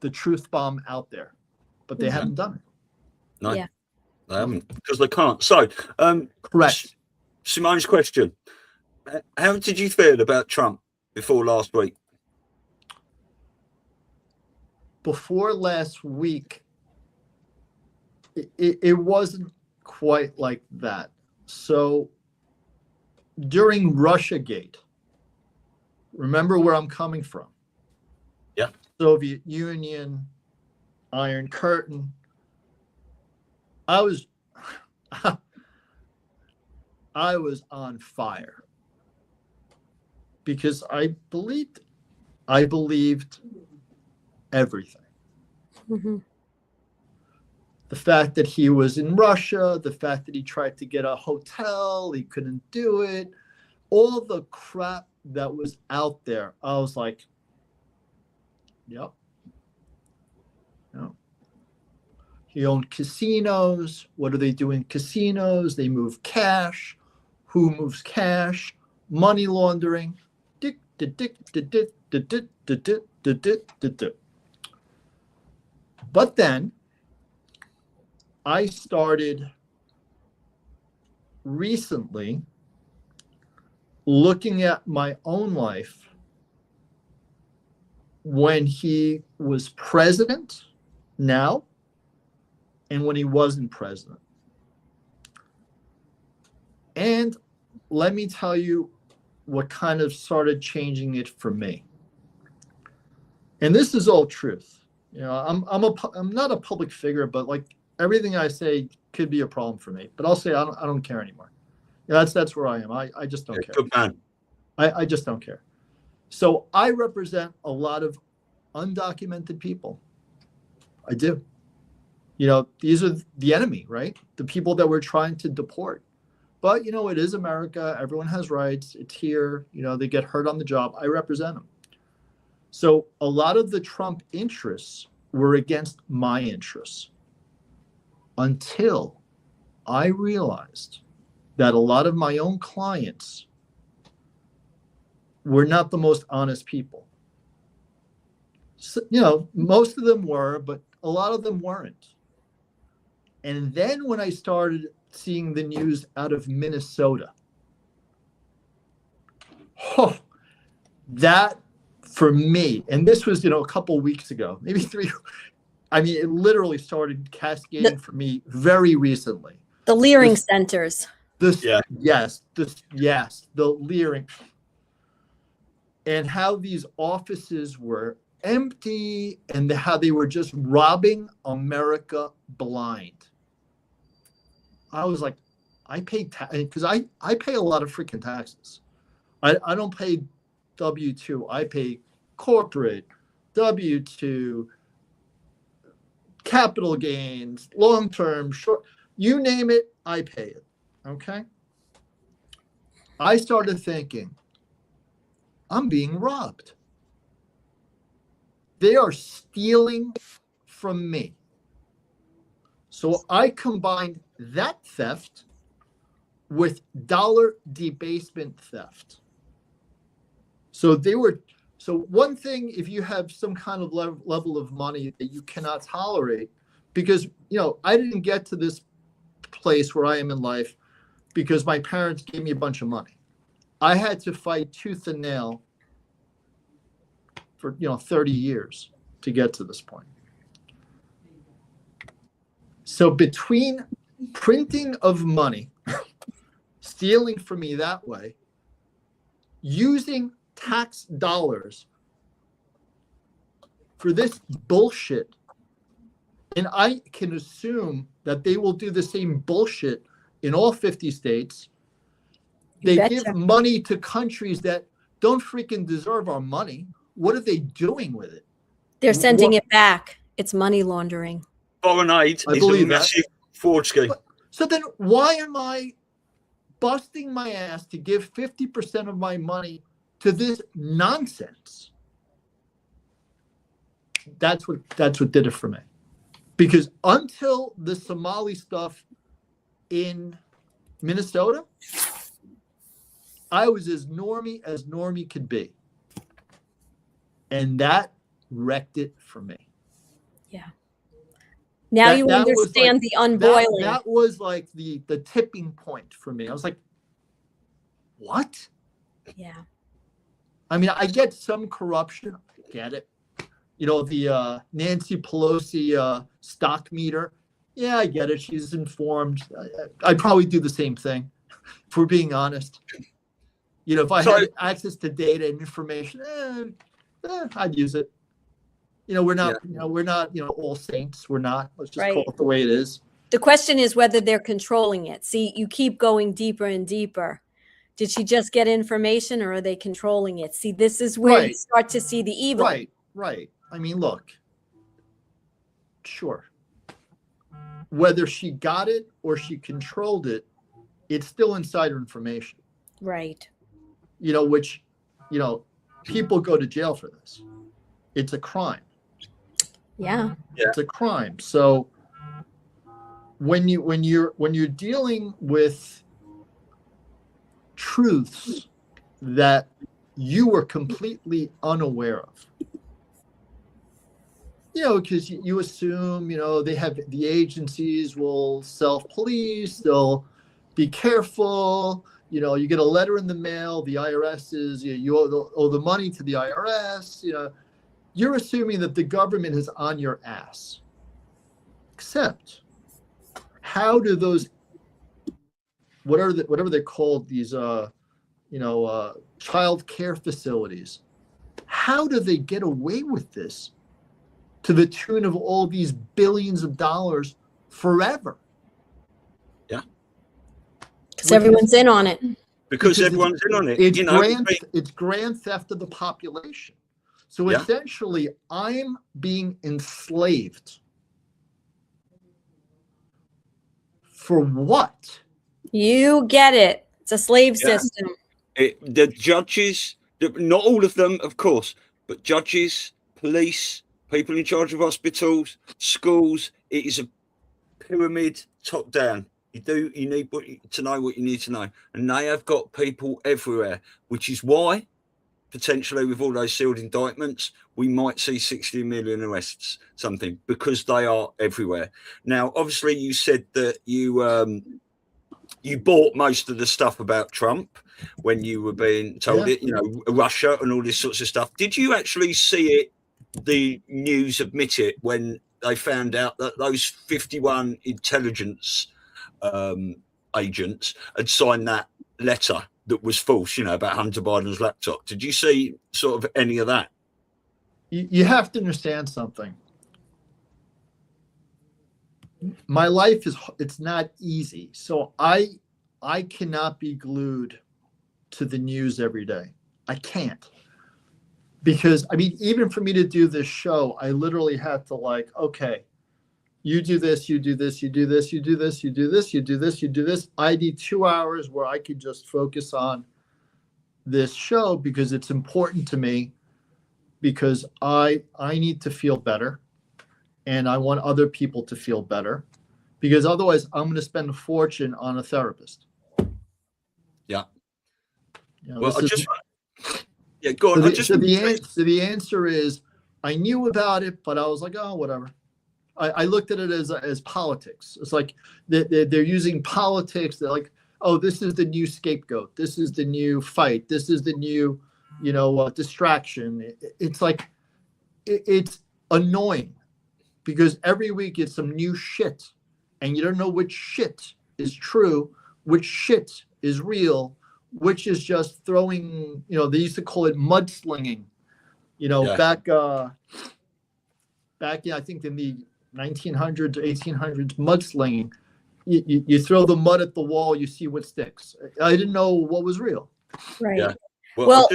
the truth bomb out there. But they haven't done it. No, Yeah. they haven't, because they can't. So, Correct. Simone's question. How did you feel about Trump before last week? Before last week, it wasn't quite like that. So during Russiagate, remember where I'm coming from. Yeah. Soviet Union, Iron Curtain. I was on fire because I believed everything. Mm-hmm. The fact that he was in Russia, the fact that he tried to get a hotel, he couldn't do it, all the crap that was out there, I was like, yep. He owned casinos. What do they do in casinos? They move cash. Who moves cash? Money laundering. But then I started recently looking at my own life when he was president now and when he wasn't president. And let me tell you what kind of started changing it for me. And this is all truth. You know, I'm not a public figure, but like everything I say could be a problem for me. But I'll say I don't care anymore. You know, that's where I am. I just don't care. Good man. I just don't care. So I represent a lot of undocumented people. I do. You know, these are the enemy, right? The people that we're trying to deport. But, you know, it is America. Everyone has rights. It's here. You know, they get hurt on the job. I represent them. So a lot of the Trump interests were against my interests until I realized that a lot of my own clients were not the most honest people. So, you know, most of them were, but a lot of them weren't. And then when I started seeing the news out of Minnesota, that for me, and this was, you know, a couple weeks ago, maybe 3. I mean, it literally started cascading for me very recently. The Leering centers. The Leering. And how these offices were empty and how they were just robbing America blind. I was like, I pay because I pay a lot of freaking taxes. I don't pay W-2. I pay corporate, W-2, capital gains, long-term, short, you name it, I pay it. Okay. I started thinking, I'm being robbed. They are stealing from me. So I combined that theft with dollar debasement theft. So one thing, if you have some kind of level of money that you cannot tolerate, because, you know, I didn't get to this place where I am in life because my parents gave me a bunch of money. I had to fight tooth and nail for, you know, 30 years to get to this point. So between printing of money, stealing from me that way, using tax dollars for this bullshit, and I can assume that they will do the same bullshit in all 50 states. They give money to countries that don't freaking deserve our money. What are they doing with it? They're sending it back. It's money laundering. Foreign aid is a massive fraud scheme. So then why am I busting my ass to give 50% of my money to this nonsense? That's what did it for me. Because until the Somali stuff in Minnesota, I was as normie could be. And that wrecked it for me. Yeah. Now you understand the unboiling. That was like the tipping point for me. I was like, what? Yeah. I mean, I get some corruption. I get it. You know, the Nancy Pelosi stock meter. Yeah, I get it. She's informed. I'd probably do the same thing, if we're being honest. You know, if I had access to data and information, I'd use it. You know, we're not, all saints. We're not. Let's just call it the way it is. The question is whether they're controlling it. See, you keep going deeper and deeper. Did she just get information, or are they controlling it? See, this is where you start to see the evil. Right. I mean, look, sure. Whether she got it or she controlled it, it's still insider information. Right. You know, which, people go to jail for this. It's a crime. Yeah. It's a crime. So when you're dealing with truths that you were completely unaware of, because you assume, they have, the agencies will self-police, they'll be careful, you get a letter in the mail, the IRS is, you owe the money to the IRS, you're assuming that the government is on your ass. Except, how do those, whatever they're called, these, child care facilities, how do they get away with this to the tune of all these billions of dollars forever? Yeah. Because everyone's in on it. Because everyone's in on it. It's grand theft of the population. So essentially, I'm being enslaved. For what? You get it. It's a slave system. The judges, not all of them, of course, but judges, police, people in charge of hospitals, schools, it is a pyramid top down. You need to know what you need to know. And they have got people everywhere, which is why potentially with all those sealed indictments, we might see 60 million arrests, something, because they are everywhere. Now, obviously, you said that you bought most of the stuff about Trump when you were being told it, you know, Russia and all this sorts of stuff. Did you actually see it, the news admit it, when they found out that those 51 intelligence agents had signed that letter that was false, you know, about Hunter Biden's laptop? Did you see sort of any of that? You have to understand something. My life it's not easy. So I cannot be glued to the news every day. I can't. Because, I mean, even for me to do this show, I literally had to like, okay, you do this, you do this, you do this, you do this, you do this, you do this, you do this. I need 2 hours where I could just focus on this show because it's important to me, because I need to feel better and I want other people to feel better, because otherwise I'm going to spend a fortune on a therapist. Yeah. You know, well, yeah, go on. So the answer is, I knew about it, but I was like, oh, whatever. I looked at it as politics. It's like they're using politics. They're like, oh, this is the new scapegoat. This is the new fight. This is the new, distraction. It's like, it's annoying because every week it's some new shit and you don't know which shit is true, which shit is real, which is just throwing, they used to call it mudslinging, back, I think in the 1900s or 1800s, mudslinging. You throw the mud at the wall, you see what sticks. I didn't know what was real. Right. Yeah. Well,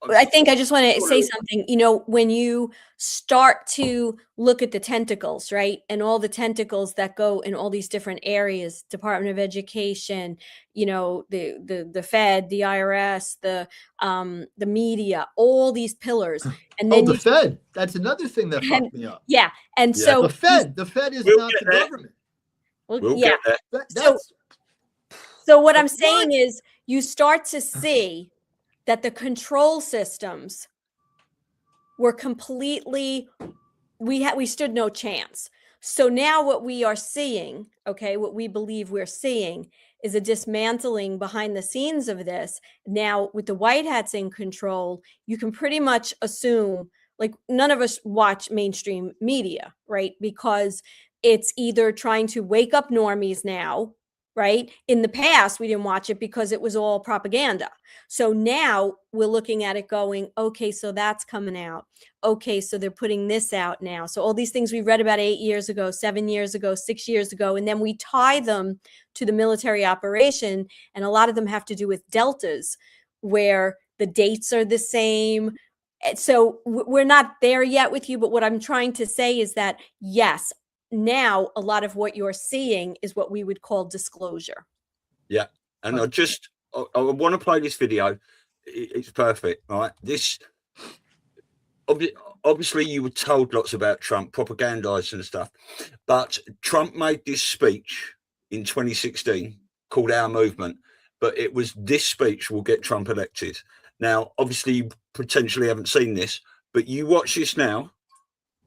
I think I just want to say something. When you start to look at the tentacles, right, and all the tentacles that go in all these different areas, Department of Education, the Fed, the IRS, the media, all these pillars, and then the Fed. That's another thing that fucked me up. Yeah, and so the Fed is not the government. We'll yeah. get there. So what I'm saying is, you start to see that the control systems were completely, we stood no chance. So now what we are seeing, what we believe we're seeing is a dismantling behind the scenes of this. Now with the white hats in control, you can pretty much assume, like, none of us watch mainstream media, right? Because it's either trying to wake up normies now, right? In the past, we didn't watch it because it was all propaganda. So now we're looking at it going, okay, so that's coming out. Okay, so they're putting this out now. So all these things we read about 8 years ago, 7 years ago, 6 years ago, and then we tie them to the military operation. And a lot of them have to do with deltas, where the dates are the same. So we're not there yet with you. But what I'm trying to say is that, yes, now a lot of what you're seeing is what we would call disclosure. Yeah. And I want to play this video. It's perfect, right? This, obviously you were told lots about Trump, propagandized and stuff, but Trump made this speech in 2016 called Our Movement, but it was this speech will get Trump elected. Now, obviously you potentially haven't seen this, but you watch this now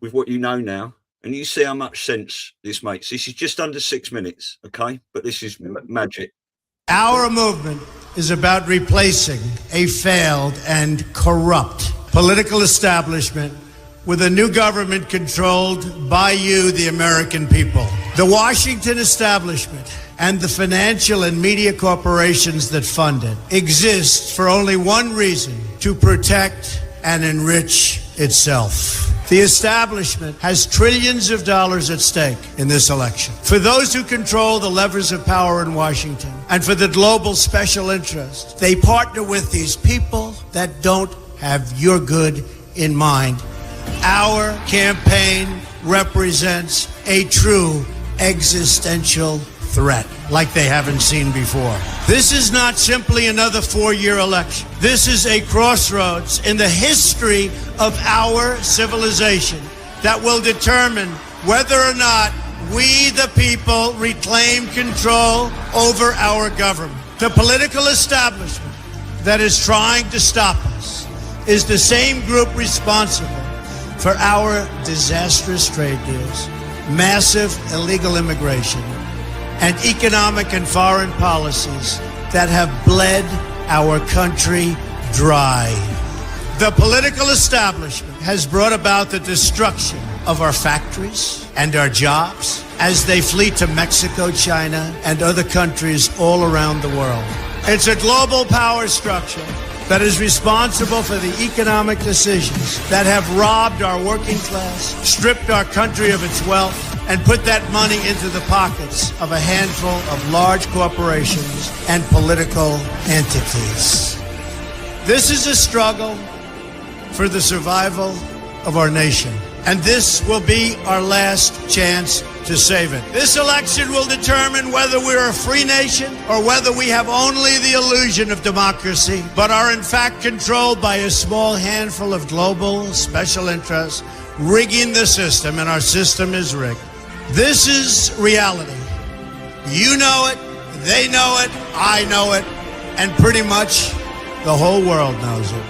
with what you know now, and you see how much sense this makes. This is just under 6 minutes, okay? But this is magic. Our movement is about replacing a failed and corrupt political establishment with a new government controlled by you, the American people. The Washington establishment and the financial and media corporations that fund it exist for only one reason: to protect and enrich itself. The establishment has trillions of dollars at stake in this election. For those who control the levers of power in Washington and for the global special interest, they partner with these people that don't have your good in mind. Our campaign represents a true existential threat like they haven't seen before. This is not simply another 4-year election. This is a crossroads in the history of our civilization that will determine whether or not we, the people, reclaim control over our government. The political establishment that is trying to stop us is the same group responsible for our disastrous trade deals, massive illegal immigration, and economic and foreign policies that have bled our country dry. The political establishment has brought about the destruction of our factories and our jobs as they flee to Mexico, China, and other countries all around the world. It's a global power structure that is responsible for the economic decisions that have robbed our working class, stripped our country of its wealth, and put that money into the pockets of a handful of large corporations and political entities. This is a struggle for the survival of our nation, and this will be our last chance to save it. This election will determine whether we're a free nation or whether we have only the illusion of democracy, but are in fact controlled by a small handful of global special interests rigging the system, and our system is rigged. This is reality. You know it, they know it, I know it, and pretty much the whole world knows it.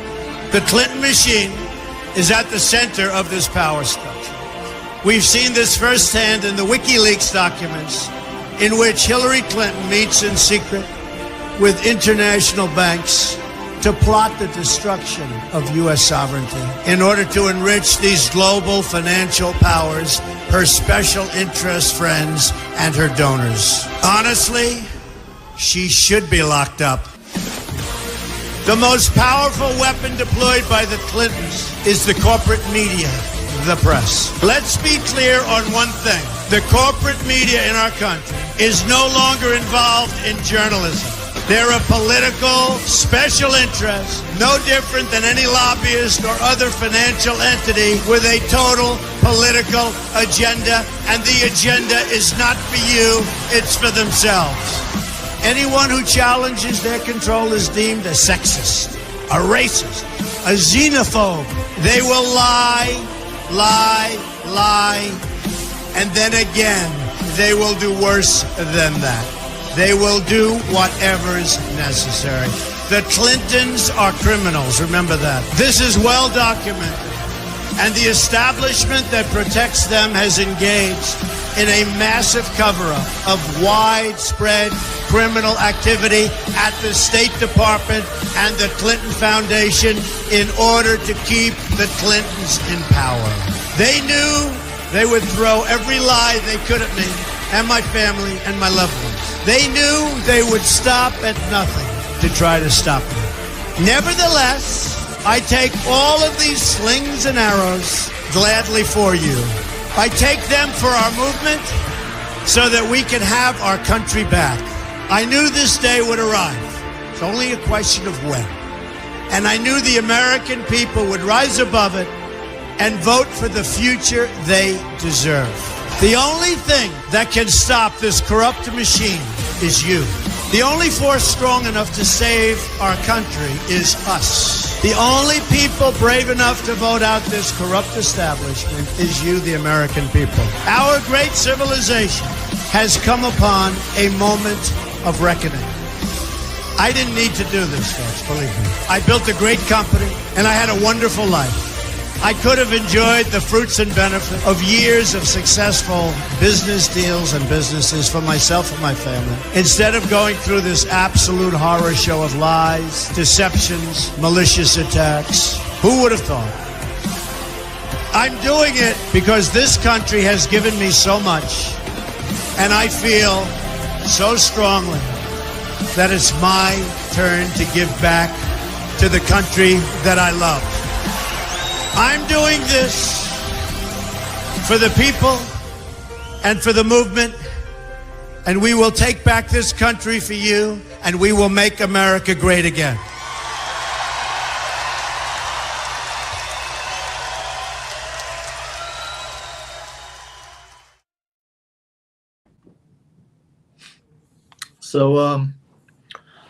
The Clinton machine is at the center of this power structure. We've seen this firsthand in the WikiLeaks documents, in which Hillary Clinton meets in secret with international banks to plot the destruction of U.S. sovereignty in order to enrich these global financial powers, her special interest friends, and her donors. Honestly, she should be locked up. The most powerful weapon deployed by the Clintons is the corporate media, the press. Let's be clear on one thing. The corporate media in our country is no longer involved in journalism. They're a political special interest, no different than any lobbyist or other financial entity with a total political agenda, and the agenda is not for you, it's for themselves. Anyone who challenges their control is deemed a sexist, a racist, a xenophobe. They will lie, and then again, they will do worse than that. They will do whatever is necessary. The Clintons are criminals, remember that. This is well documented, and the establishment that protects them has engaged in a massive cover-up of widespread criminal activity at the State Department and the Clinton Foundation in order to keep the Clintons in power. They knew they would throw every lie they could at me and my family and my loved ones. They knew they would stop at nothing to try to stop me. Nevertheless, I take all of these slings and arrows gladly for you. I take them for our movement so that we can have our country back. I knew this day would arrive. It's only a question of when. And I knew the American people would rise above it and vote for the future they deserve. The only thing that can stop this corrupt machine is you. The only force strong enough to save our country is us. The only people brave enough to vote out this corrupt establishment is you, the American people. Our great civilization has come upon a moment of reckoning. I didn't need to do this, folks, believe me. I built a great company, and I had a wonderful life. I could have enjoyed the fruits and benefits of years of successful business deals and businesses for myself and my family, instead of going through this absolute horror show of lies, deceptions, malicious attacks. Who would have thought? I'm doing it because this country has given me so much, and I feel so strongly that it's my turn to give back to the country that I love. I'm doing this for the people and for the movement, and we will take back this country for you, and we will make America great again.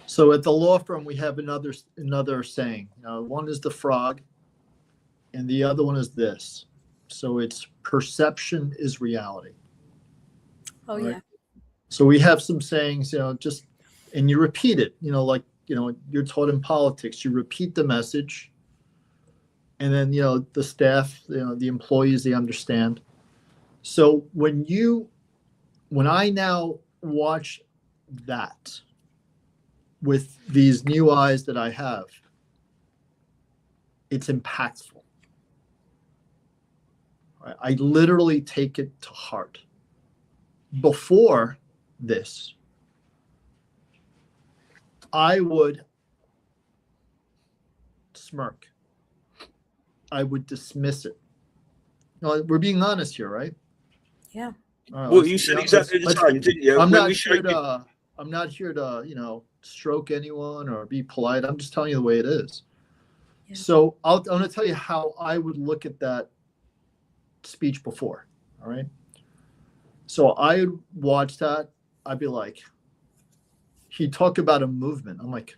So at the law firm, we have another saying. One is the frog, and the other one is this. So it's perception is reality. Oh, right? yeah. So we have some sayings, and you repeat it, you're taught in politics. You repeat the message And then, the staff, the employees, they understand. So when I now watch that with these new eyes that I have, it's impactful. I literally take it to heart. Before this, I would smirk. I would dismiss it. We're being honest here, right? Yeah. Well, you said exactly the same, didn't you? I'm not here to, stroke anyone or be polite. I'm just telling you the way it is. Yeah. So I'm going to tell you how I would look at that speech before. All right. So I would watch that. I'd be like, he'd talk about a movement. I'm like,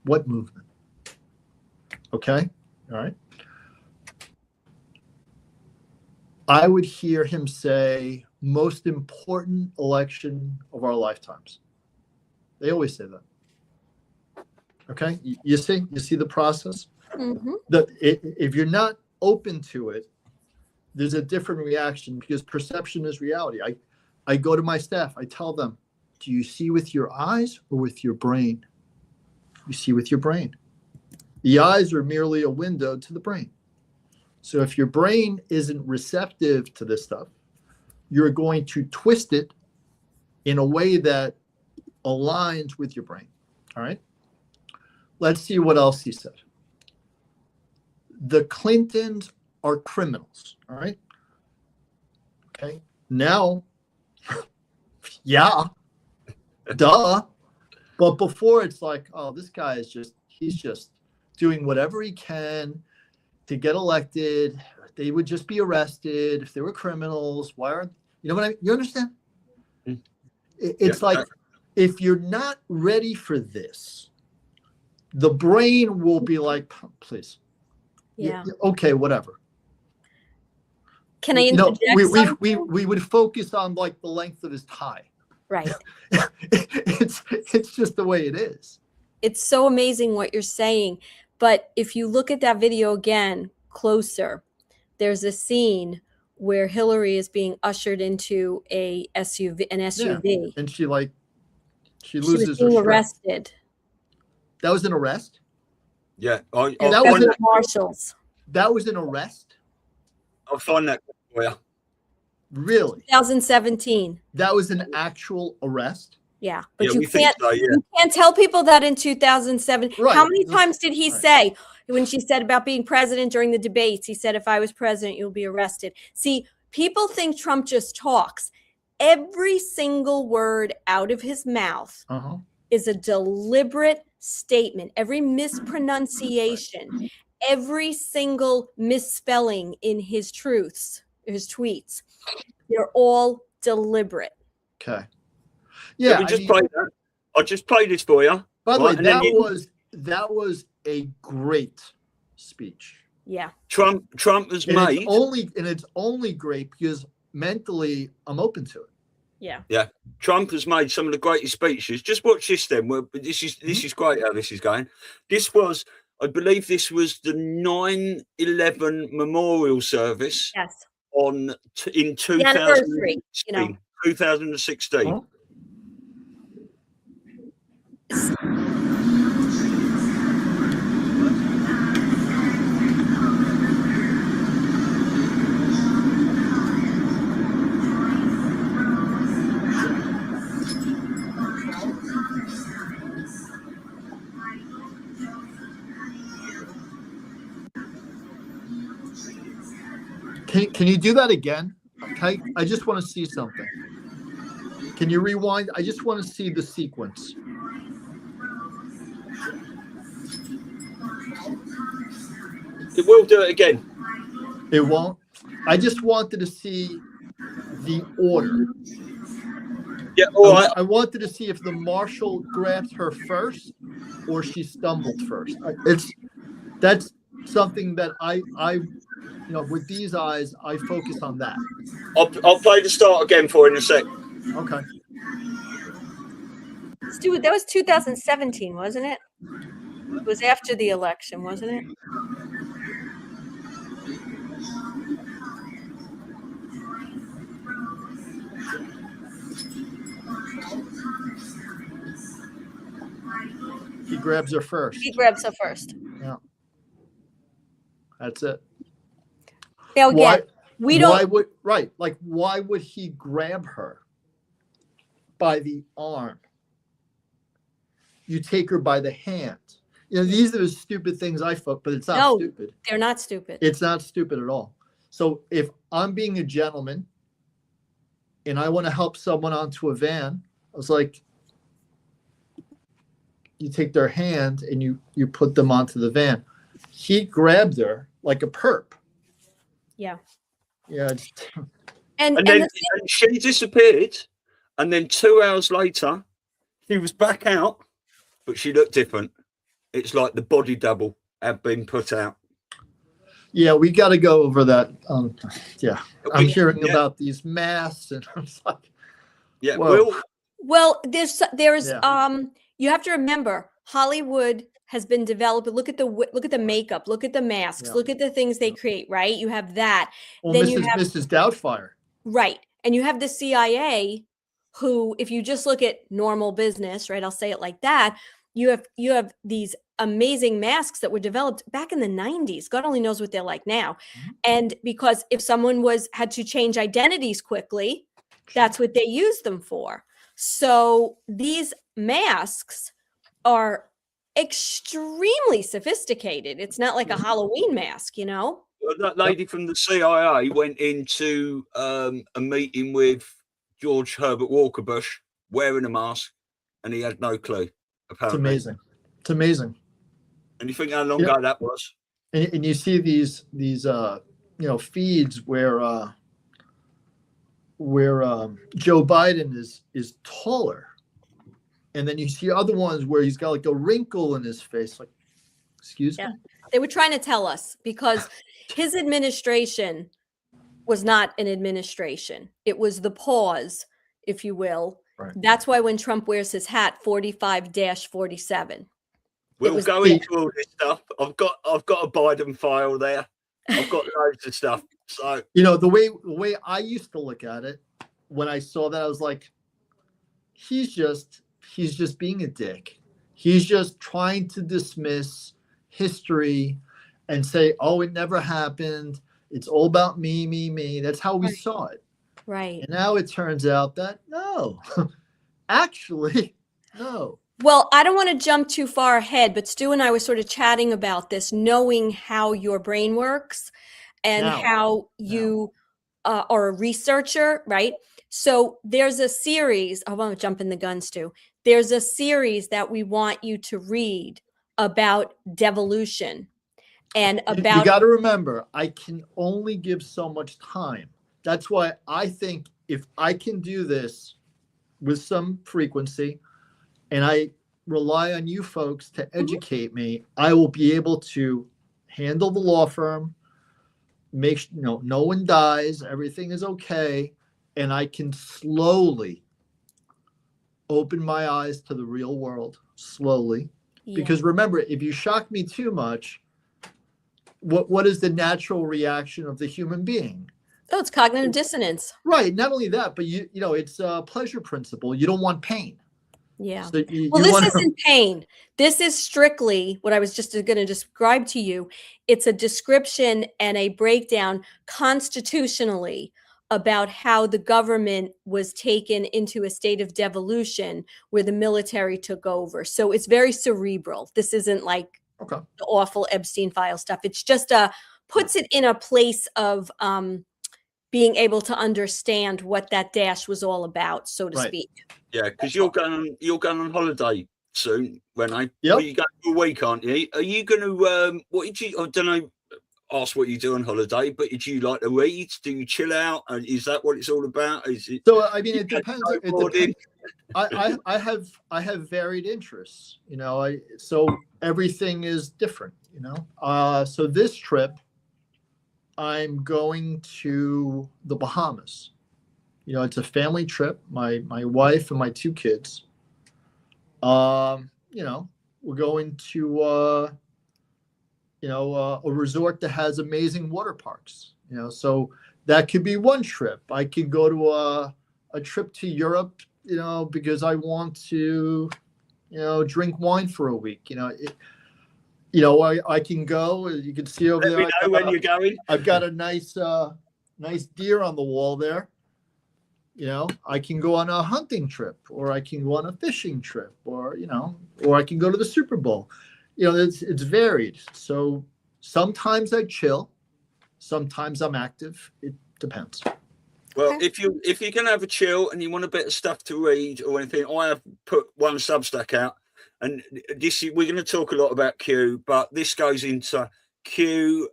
what movement? Okay. All right. I would hear him say, most important election of our lifetimes. They always say that. Okay. You see the process? Mm-hmm. If you're not open to it, there's a different reaction because perception is reality. I go to my staff. I tell them, do you see with your eyes or with your brain? You see with your brain. The eyes are merely a window to the brain. So if your brain isn't receptive to this stuff, you're going to twist it in a way that aligns with your brain. All right. Let's see what else he said. The Clintons are criminals. All right. Okay. Now, yeah, duh. But before it's like, oh, this guy he's just doing whatever he can to get elected. They would just be arrested if they were criminals. Why aren't you understand? It's like, if you're not ready for this, the brain will be like, please. Yeah. Okay, whatever. Can I interject? We would focus on like the length of his tie. Right. It's just the way it is. It's so amazing what you're saying. But if you look at that video again closer, there's a scene where Hillary is being ushered into an SUV. Yeah. And she loses was being her arrested. That was an arrest? Yeah. That was marshals. That was an arrest? I'll find that for you. Really? 2017. That was an actual arrest? Yeah, but Yeah, you can't. so, yeah. You can't tell people that in 2007. Right. How many times did he say when she said about being president during the debates? He said, "If I was president, you'll be arrested." See, people think Trump just talks. Every single word out of his mouth is a deliberate statement. Every mispronunciation, every single misspelling in his tweets, they're all deliberate. Okay. Yeah, I just played this for you. By the way, that was a great speech. Yeah. Trump has made it's only great because mentally I'm open to it. Yeah. Yeah. Trump has made some of the greatest speeches. Just watch this then. This is great how this is going. I believe this was the 9/11 memorial service. Yes. In 2016. 2016. Huh? Can you do that again? Okay, I just want to see something. Can you rewind? I just want to see the sequence. It will do it again. It won't. I just wanted to see the order. Yeah, all right. I wanted to see if the marshal grabbed her first or she stumbled first. That's something that I with these eyes, I focus on that. I'll play the start again for you in a sec. Okay. Stu, that was 2017, wasn't it? It was after the election, wasn't it? grabs her first. He grabs her first. Yeah. That's it. Now again, we don't. Why would he grab her by the arm? You take her by the hand. These are the stupid things I thought, but it's not stupid. They're not stupid. It's not stupid at all. So if I'm being a gentleman and I want to help someone onto a van, I was like, you take their hand and you put them onto the van. He grabbed her like a perp. Yeah. Yeah. And then she disappeared. And then 2 hours later, she was back out, but she looked different. It's like the body double had been put out. Yeah, we got to go over that. I'm hearing about these masks, and I'm like, yeah. Well, there's you have to remember, Hollywood has been developed. Look at the makeup, look at the masks, look at the things they create. Right, you have that. Well, then Mrs. Doubtfire. Right, and you have the CIA, who, if you just look at normal business, right, I'll say it like that. You have these amazing masks that were developed back in the 90s. God only knows what they're like now. And because if someone had to change identities quickly, that's what they used them for. So these masks are extremely sophisticated. It's not like a Halloween mask, Well, that lady from the CIA went into a meeting with George Herbert Walker Bush wearing a mask, and he had no clue. Apparently. It's amazing. And you think how long ago that was? And you see these feeds where Joe Biden is taller, and then you see other ones where he's got like a wrinkle in his face. Like, excuse me. They were trying to tell us because his administration was not an administration. It was the pause, if you will. Right. That's why when Trump wears his hat, 45-47. We'll go into all this stuff. I've got a Biden file there. I've got loads of stuff. So the way I used to look at it when I saw that, I was like, he's just being a dick. He's just trying to dismiss history and say, oh, it never happened. It's all about me, me, me. That's how we saw it. Right. And now it turns out that no, actually, no. Well, I don't want to jump too far ahead, but Stu and I were sort of chatting about this, knowing how your brain works and how you are a researcher, right? So there's a series, I won't jump in the gun, Stu. There's a series that we want you to read about devolution and about... You got to remember, I can only give so much time. That's why I think if I can do this with some frequency and I rely on you folks to educate me, I will be able to handle the law firm, make sure no one dies, everything is okay, and I can slowly open my eyes to the real world, slowly. Yeah. Because remember, if you shock me too much, what is the natural reaction of the human being? Oh, it's cognitive dissonance. Right. Not only that, but it's a pleasure principle. You don't want pain. Yeah. So this isn't pain. This is strictly what I was just going to describe to you. It's a description and a breakdown constitutionally about how the government was taken into a state of devolution where the military took over. So it's very cerebral. This isn't like the awful Epstein File stuff. It's just puts it in a place of being able to understand what that dash was all about, so to speak. Yeah, because you're going on holiday soon, Rene. Yep. You're going for a week, aren't you? Are you going to I don't know, ask what you do on holiday, but do you like to read? Do you chill out? And is that what it's all about? Is it? So I mean, it depends. I have varied interests. So everything is different. So this trip, I'm going to the Bahamas. It's a family trip. My wife and my 2 kids. We're going to a resort that has amazing water parks. So that could be one trip. I could go to a trip to Europe. Because I want to, drink wine for a week. I can go. You can see over Let there. me know when you're going. I've got a nice deer on the wall there. I can go on a hunting trip, or I can go on a fishing trip, or I can go to the Super Bowl. It's varied. So sometimes I chill, sometimes I'm active. It depends. Well, if you're gonna have a chill and you want a bit of stuff to read or anything, I have put one Substack out, and we're going to talk a lot about Q, but this goes into Q.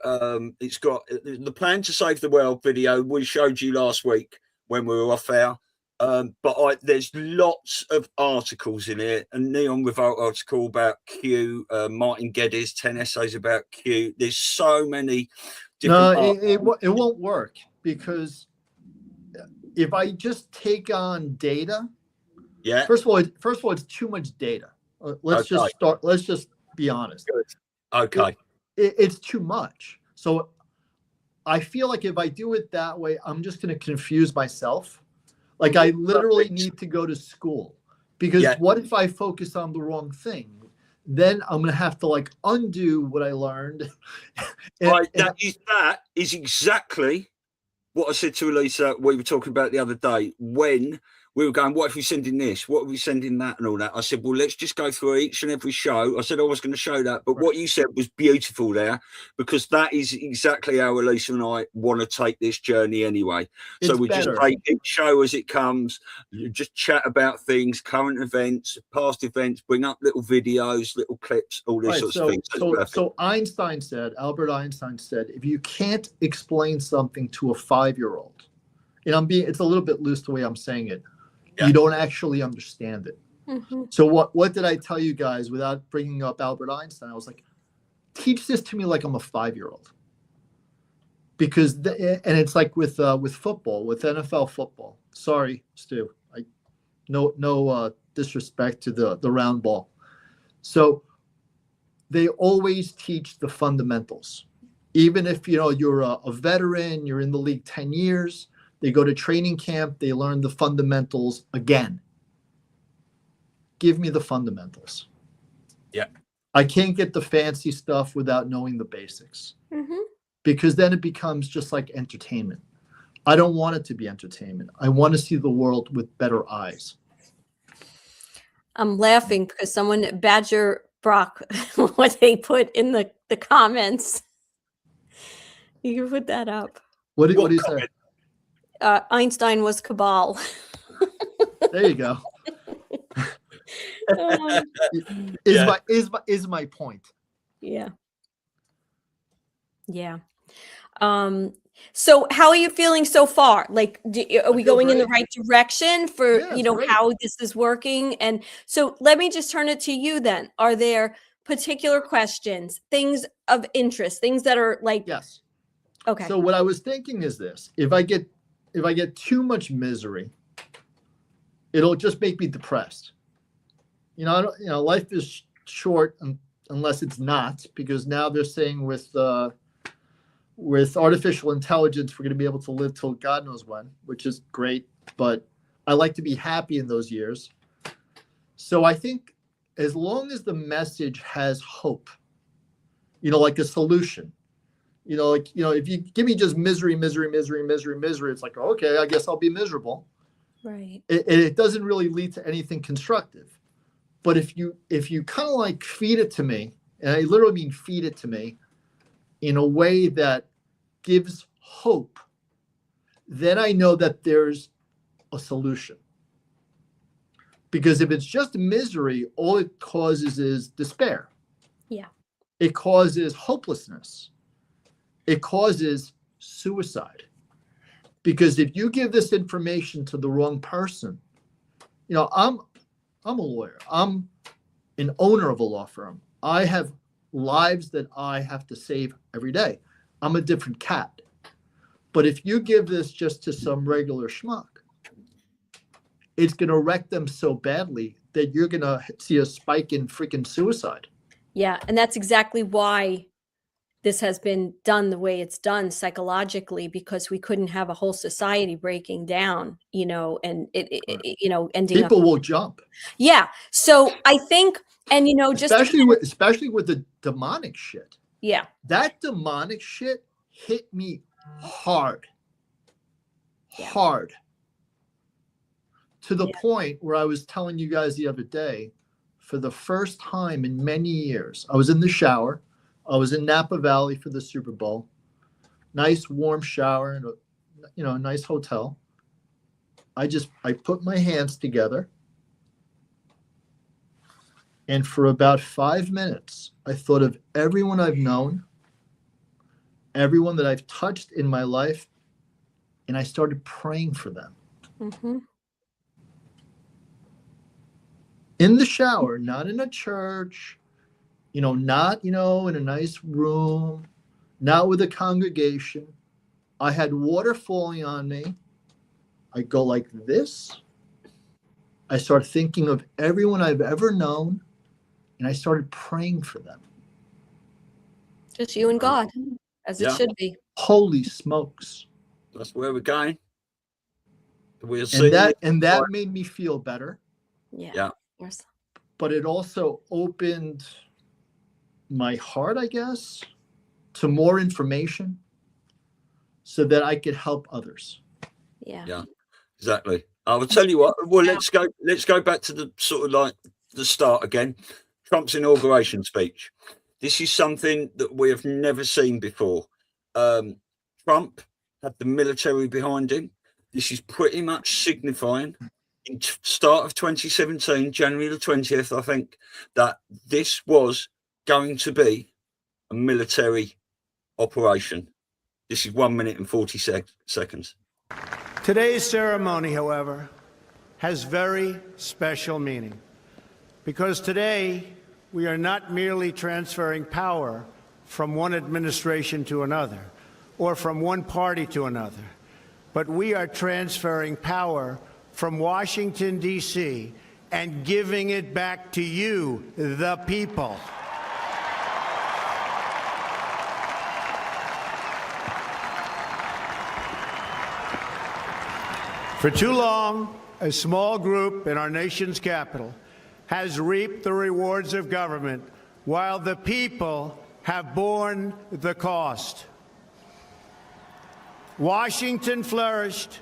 It's got the Plan to Save the World video we showed you last week when we were off air. But there's lots of articles in it. A Neon Revolt article about Q, Martin Geddes, 10 essays about Q. There's so many different it won't work, because if I just take on data, first of all, it's too much data. Let's just be honest. Good. Okay. It's too much. So I feel like if I do it that way, I'm just going to confuse myself. Like, I literally need to go to school, because what if I focus on the wrong thing? Then I'm going to have to undo what I learned. That is exactly what I said to Elisa, we were talking about the other day, when we were going, what if we send in this? What if we send in that and all that? I said, well, let's just go through each and every show. I said I was going to show that, but what you said was beautiful there, because that is exactly how Elisa and I want to take this journey anyway. So we just take each show as it comes, just chat about things, current events, past events, bring up little videos, little clips, all this sorts of things. So Albert Einstein said, if you can't explain something to a 5-year-old, it's a little bit loose the way I'm saying it, you don't actually understand it. Mm-hmm. So what did I tell you guys without bringing up Albert Einstein? I was like, teach this to me like I'm a 5-year-old. Because and it's like with football, with NFL football. Sorry, Stu. No disrespect to the round ball. So they always teach the fundamentals. Even if you're a veteran, you're in the league 10 years. They go to training camp. They learn the fundamentals again. Give me the fundamentals. Yeah. I can't get the fancy stuff without knowing the basics. Mm-hmm. Because then it becomes just like entertainment. I don't want it to be entertainment. I want to see the world with better eyes. I'm laughing because someone, Badger Brock, what they put in the comments. You can put that up. What do you say? Einstein was cabal. There you go. Is my point. Yeah. Yeah. So how are you feeling so far? Like, are we going in the right direction for, how this is working? And so let me just turn it to you then. Are there particular questions, things of interest, things that are like, yes. Okay. So what I was thinking is this: if I get too much misery, it'll just make me depressed. Life is short unless it's not, because now they're saying with artificial intelligence, we're going to be able to live till God knows when, which is great. But I like to be happy in those years. So I think as long as the message has hope, like a solution, if you give me just misery, it's like, okay, I guess I'll be miserable. Right. It doesn't really lead to anything constructive. But if you kind of like feed it to me, and I literally mean feed it to me in a way that gives hope, then I know that there's a solution. Because if it's just misery, all it causes is despair. Yeah. It causes hopelessness. It causes suicide. Because if you give this information to the wrong person, I'm a lawyer. I'm an owner of a law firm. I have lives that I have to save every day. I'm a different cat. But if you give this just to some regular schmuck, it's going to wreck them so badly that you're going to see a spike in freaking suicide. Yeah. And that's exactly why this has been done the way it's done psychologically, because we couldn't have a whole society breaking down, and ending up. People will jump. Yeah. So I think, and especially with the demonic shit. Yeah. That demonic shit hit me hard. Yeah. Hard. To the point where I was telling you guys the other day, for the first time in many years, I was in the shower. I was in Napa Valley for the Super Bowl. Nice warm shower in a nice hotel. I put my hands together. And for about 5 minutes, I thought of everyone I've known, everyone that I've touched in my life, and I started praying for them. Mm-hmm. In the shower, not in a church, not, in a nice room, not with a congregation. I had water falling on me. I go like this. I start thinking of everyone I've ever known, and I started praying for them. Just you and God, as it should be. Holy smokes. That's where we're going. We'll see. And that made me feel better. Yeah. Of course. But it also opened my heart, I guess, to more information so that I could help others. Yeah, exactly. I will tell you what. Well, let's go back to the sort of like the start again. Trump's inauguration speech. This is something that we have never seen before. Trump had the military behind him. This is pretty much signifying in start of 2017, January the 20th, I think, that this was going to be a military operation. This is 1 minute and 40 seconds. Today's ceremony, however, has very special meaning, because today we are not merely transferring power from one administration to another or from one party to another, but we are transferring power from Washington, D.C., and giving it back to you, the people. For too long, a small group in our nation's capital has reaped the rewards of government while the people have borne the cost. Washington flourished,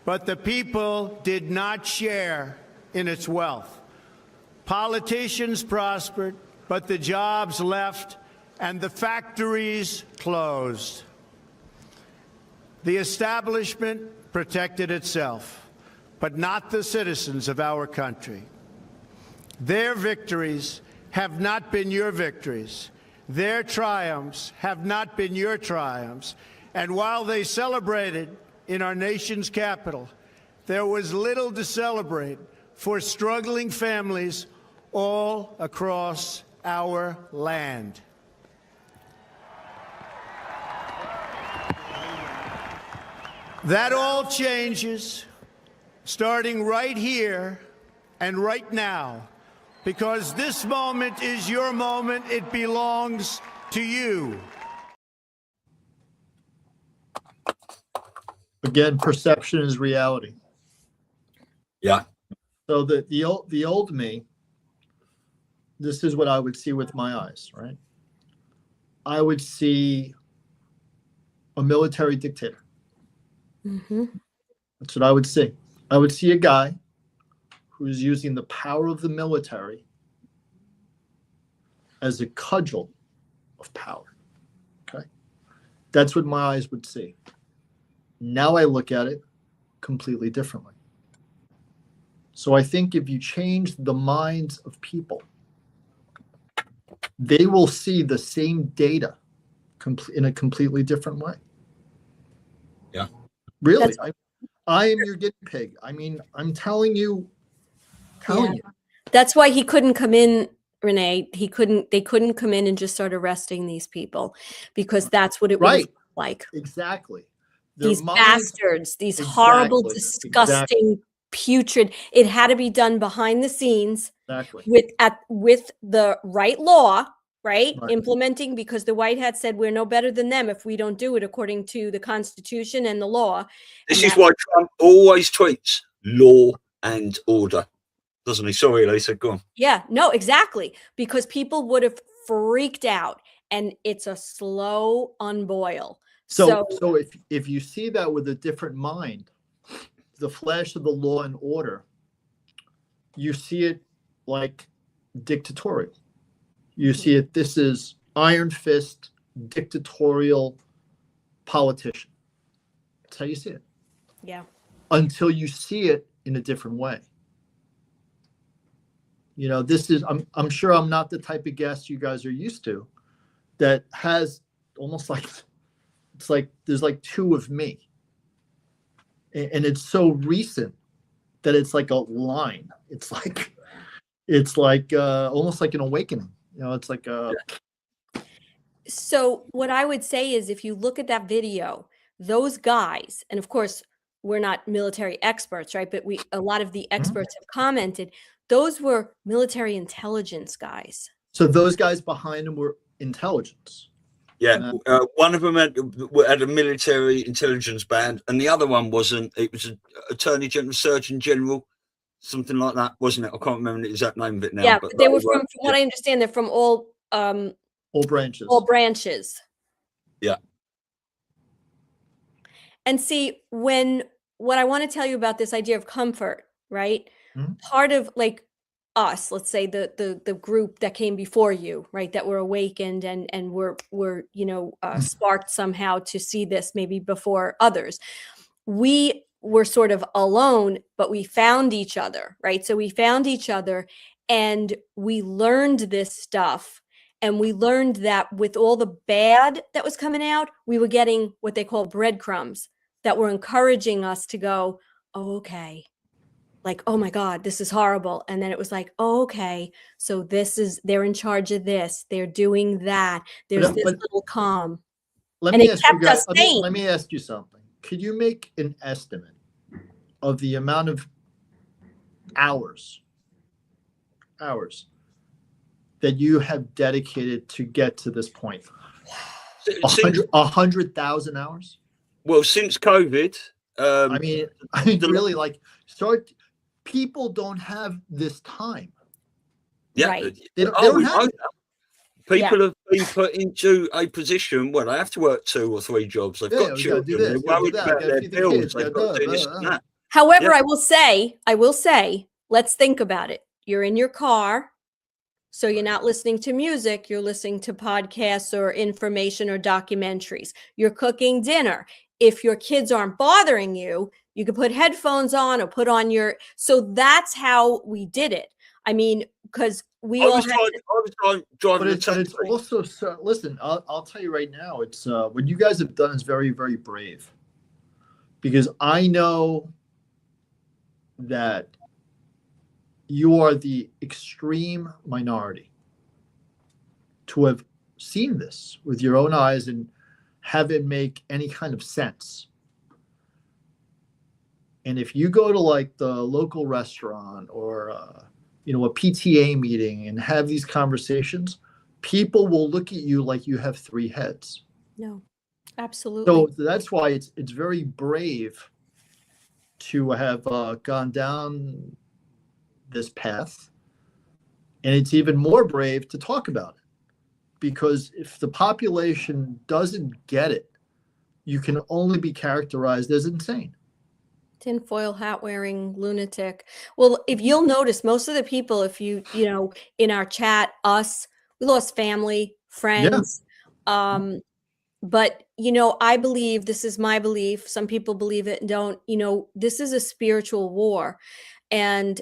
but the people did not share in its wealth. Politicians prospered, but the jobs left and the factories closed. The establishment protected itself, but not the citizens of our country. Their victories have not been your victories. Their triumphs have not been your triumphs. And while they celebrated in our nation's capital, there was little to celebrate for struggling families all across our land. That all changes starting right here and right now, because this moment is your moment. It belongs to you. Again, perception is reality. Yeah. So the old me, this is what I would see with my eyes, right? I would see a military dictator. Mm-hmm. That's what I would see. I would see a guy who's using the power of the military as a cudgel of power. Okay. That's what my eyes would see. Now I look at it completely differently. So I think if you change the minds of people, they will see the same data in a completely different way. Yeah. Really, I am your guinea pig. I mean, I'm telling you. That's why he couldn't come in, Renee. They couldn't come in and just start arresting these people, because that's what it was like. Exactly. These bastards, these horrible, disgusting, putrid. It had to be done behind the scenes with the right law, right? Right. Implementing, because the white hat said we're no better than them if we don't do it according to the Constitution and the law. This And is that- why Trump always tweets law and order, doesn't he? Sorry, Elisa, go on. Yeah, no, exactly. Because people would have freaked out, and it's a slow unboil. So if you see that with a different mind, the flash of the law and order, you see it like dictatorial. You see it, this is iron fist, dictatorial politician. That's how you see it. yeah. Until you see it in a different way. You know, this is, I'm sure I'm not the type of guest you guys are used to that has almost like, it's like there's like two of me. And it's so recent that it's like a line. It's like almost like an awakening. You know, it's like So what I would say is, if you look at that video, those guys, and of course we're not military experts, right? But a lot of the experts have commented, those were military intelligence guys. So those guys behind them were intelligence. Yeah, one of them had a military intelligence band, and the other one wasn't. It was an Attorney General, Surgeon General, something like that, wasn't it? I can't remember the exact name of it now. Yeah, but they were from what I understand, they're from all branches. All branches. Yeah. And see, what I want to tell you about this idea of comfort, right? Mhm. Part of like us, let's say the group that came before you, right, that were awakened and were sparked somehow to see this maybe before others. We were sort of alone, but we found each other, right? So we found each other and we learned this stuff. And we learned that with all the bad that was coming out, we were getting what they call breadcrumbs that were encouraging us to go, oh, okay. Like, oh my God, this is horrible. And then it was like, oh, okay, so they're in charge of this. They're doing that. There's this little calm. Let me ask you something. Could you make an estimate of the amount of hours that you have dedicated to get to this point? 100,000 hours? Well, since COVID, I mean, really, like, people don't have this time. Yeah, right. They don't have it. People have been put into a position where they have to work 2 or 3 jobs. They've got children. They're worried about their bills. They've got to do this and that. However, I will say, let's think about it. You're in your car, so you're not listening to music. You're listening to podcasts or information or documentaries. You're cooking dinner. If your kids aren't bothering you, you could put headphones on or put on so that's how we did it. I mean, because I was driving but it's also, listen, I'll tell you right now, it's what you guys have done is very, very brave, because I know that you are the extreme minority to have seen this with your own eyes and have it make any kind of sense. And if you go to like the local restaurant or a PTA meeting and have these conversations, people will look at you like you have 3 heads. No, absolutely. So that's why it's very brave to have gone down this path. And it's even more brave to talk about it, because if the population doesn't get it, you can only be characterized as insane. Tinfoil hat wearing lunatic. Well, if you'll notice, most of the people, if you in our chat, we lost family, friends. Yeah. But I believe, this is my belief, some people believe it and don't, this is a spiritual war. And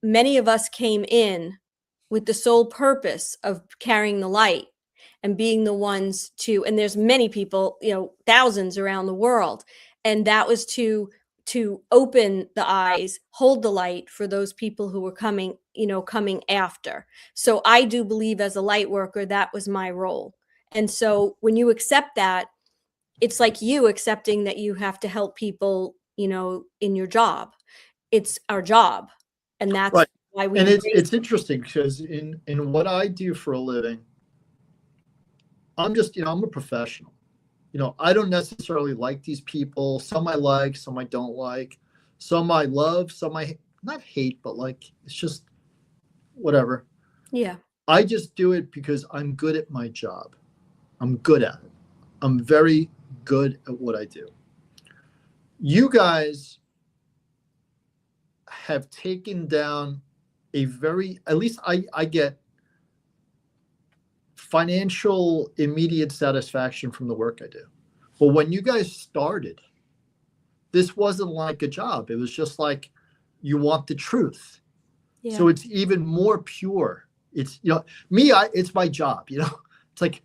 many of us came in with the sole purpose of carrying the light and being the ones and there's many people, thousands around the world. And that was to open the eyes, hold the light for those people who were coming after. So I do believe, as a light worker, that was my role. And so when you accept that, it's like you accepting that you have to help people, in your job. It's our job. And that's right. Why we. And it's interesting, because in what I do for a living, I'm just, I'm a professional. I don't necessarily like these people. Some I like, some I don't like. Some I love, some I not hate, but like, it's just whatever. Yeah. I just do it because I'm good at my job. I'm good at it. I'm very good at what I do. You guys have taken down at least I get financial immediate satisfaction from the work I do. But when you guys started, this wasn't like a job. It was just like, you want the truth. Yeah. So it's even more pure. It's, it's my job, it's like,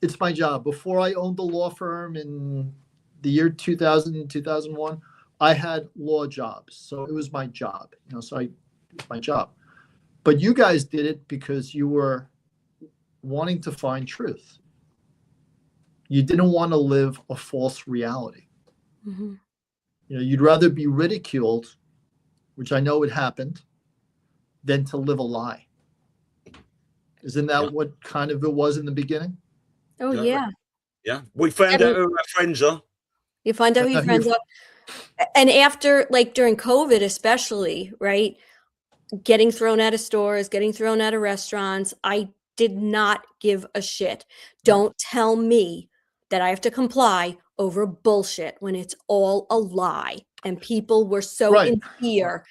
it's my job. Before I owned the law firm in the year 2000, 2001, I had law jobs. So it was my job, it's my job. But you guys did it because you were wanting to find truth. You didn't want to live a false reality. Mm-hmm. You'd rather be ridiculed, which I know it happened, than to live a lie. Isn't that what kind of it was in the beginning? Oh, yeah. Yeah. We found out who our friends are. You find out who your friends are. And after, like during COVID especially, right, getting thrown out of stores, getting thrown out of restaurants, I did not give a shit. Don't tell me that I have to comply over bullshit when it's all a lie. And people were so in fear,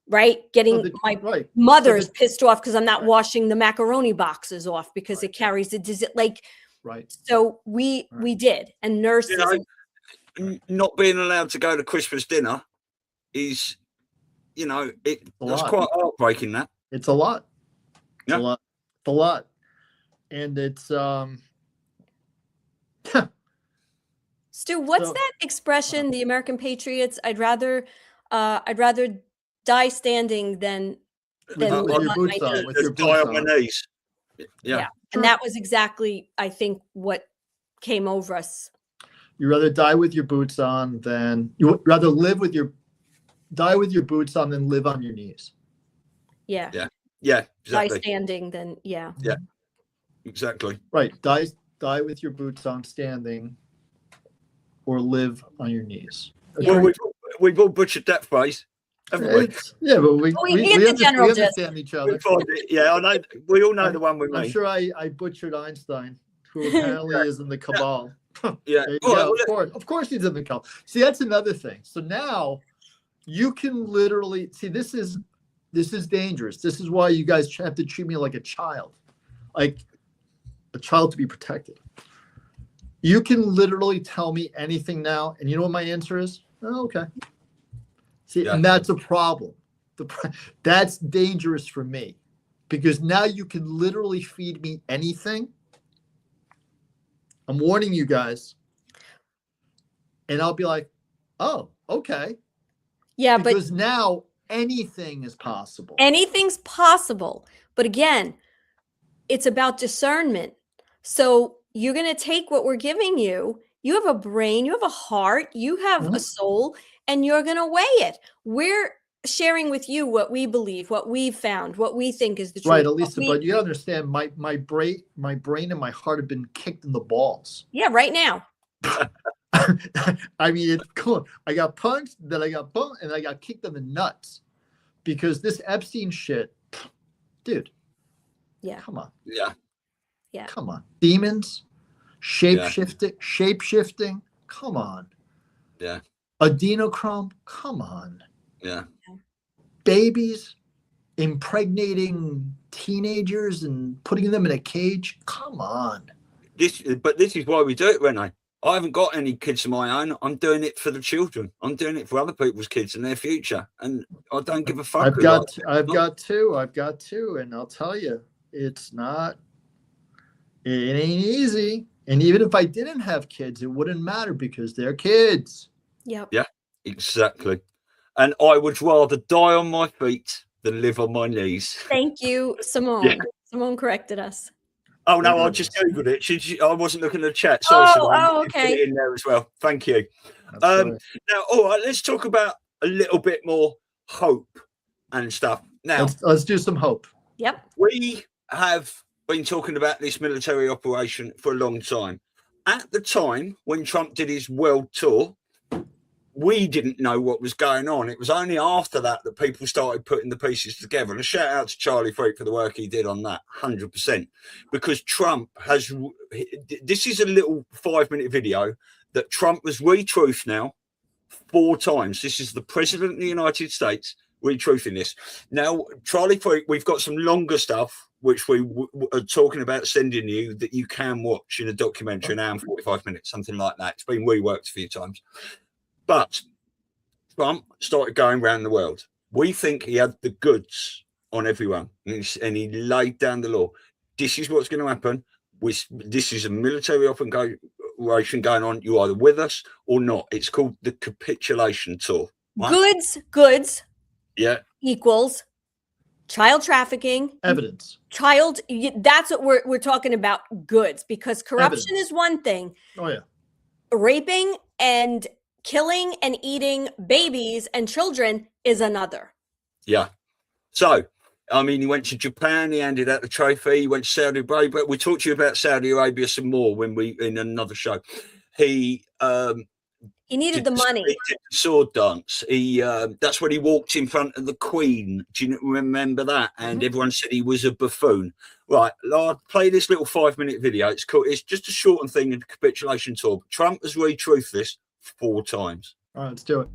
right? Getting my mother's pissed off because I'm not washing the macaroni boxes off because it carries a disease. Like, so we did. And nurses. Not being allowed to go to Christmas dinner is, that's quite heartbreaking. That it's a lot. It's a lot. It's a lot. And it's Stu, what's that expression? The American Patriots. I'd rather die standing than with your boots on. With your boots on. My knees. Yeah. And that was exactly, I think, what came over us. You rather die with your boots on than die with your boots on than live on your knees. Yeah. Yeah. Yeah. Exactly. Die standing, then yeah. Yeah. Exactly. Right. Die with your boots on standing, or live on your knees. Yeah. Well, we've all butchered that phrase, haven't we? Yeah, but we understand each other. I know. We all know the one we mean. I'm sure I butchered Einstein, who apparently is in the cabal. Yeah. Of course he's in the cabal. See, that's another thing. So now you can literally see this is dangerous. This is why you guys have to treat me like a child. Like a child to be protected. You can literally tell me anything now, and you know what my answer is? Oh, okay. See, and that's a problem. That's dangerous for me, because now you can literally feed me anything. I'm warning you guys. And I'll be like, oh, okay. Yeah, because now anything is possible. Anything's possible. But again, it's about discernment. So you're going to take what we're giving you. You have a brain, you have a heart, you have a soul, and you're going to weigh it. We're sharing with you what we believe, what we've found, what we think is the truth. Right, Elisa, but you understand my brain and my heart have been kicked in the balls. Yeah, right now. I mean, it's cool. I got punched, then I got bumped, and I got kicked in the nuts. Because this Epstein shit, dude. Yeah. Come on. Yeah. Yeah. Come on. Demons, shape-shifting. Come on. Yeah. Adrenochrome. Come on. Yeah. Babies impregnating teenagers and putting them in a cage. Come on. This is why we do it, Rene. I haven't got any kids of my own. I'm doing it for the children. I'm doing it for other people's kids and their future. And I don't give a fuck. I've got two. And I'll tell you, it ain't easy. And even if I didn't have kids, it wouldn't matter because they're kids. Yep. Yeah, exactly. And I would rather die on my feet than live on my knees. Thank you, Simone. Yeah. Simone corrected us. Oh, no, I just Googled it. I wasn't looking at the chat. Sorry, Simone. Okay. Put it in there as well. Thank you. Now, all right, let's talk about a little bit more hope and stuff. Now, let's do some hope. Yep. We have been talking about this military operation for a long time. At the time when Trump did his world tour, we didn't know what was going on. It was only after that people started putting the pieces together. And a shout out to Charlie Freak for the work he did on that, 100%. Because Trump has, this is a little 5-minute video that Trump has retruthed now 4 times. This is the President of the United States retruthing this. Now, Charlie Freak, we've got some longer stuff, which we are talking about sending you, that you can watch in a documentary, an hour and 45 minutes, something like that. It's been reworked a few times. But Trump started going around the world. We think he had the goods on everyone, and he laid down the law. This is what's going to happen. This is a military operation going on. You're either with us or not. It's called the capitulation tour. Right? Goods Yeah. equals child trafficking, Evidence. That's what we're talking about, goods, because corruption Evidence. is one thing. Oh, yeah. Raping and killing and eating babies and children is another. Yeah. So, I mean, he went to Japan, he handed out the trophy, he went to Saudi Arabia. We'll talk to you about Saudi Arabia some more in another show. He needed the money. He did the sword dance. That's when he walked in front of the Queen. Do you remember that? And everyone said he was a buffoon. Right, I'll play this little 5-minute video. It's cool. It's just a shortened thing in the capitulation tour. Trump has retruthed this 4 times. All right, let's do it.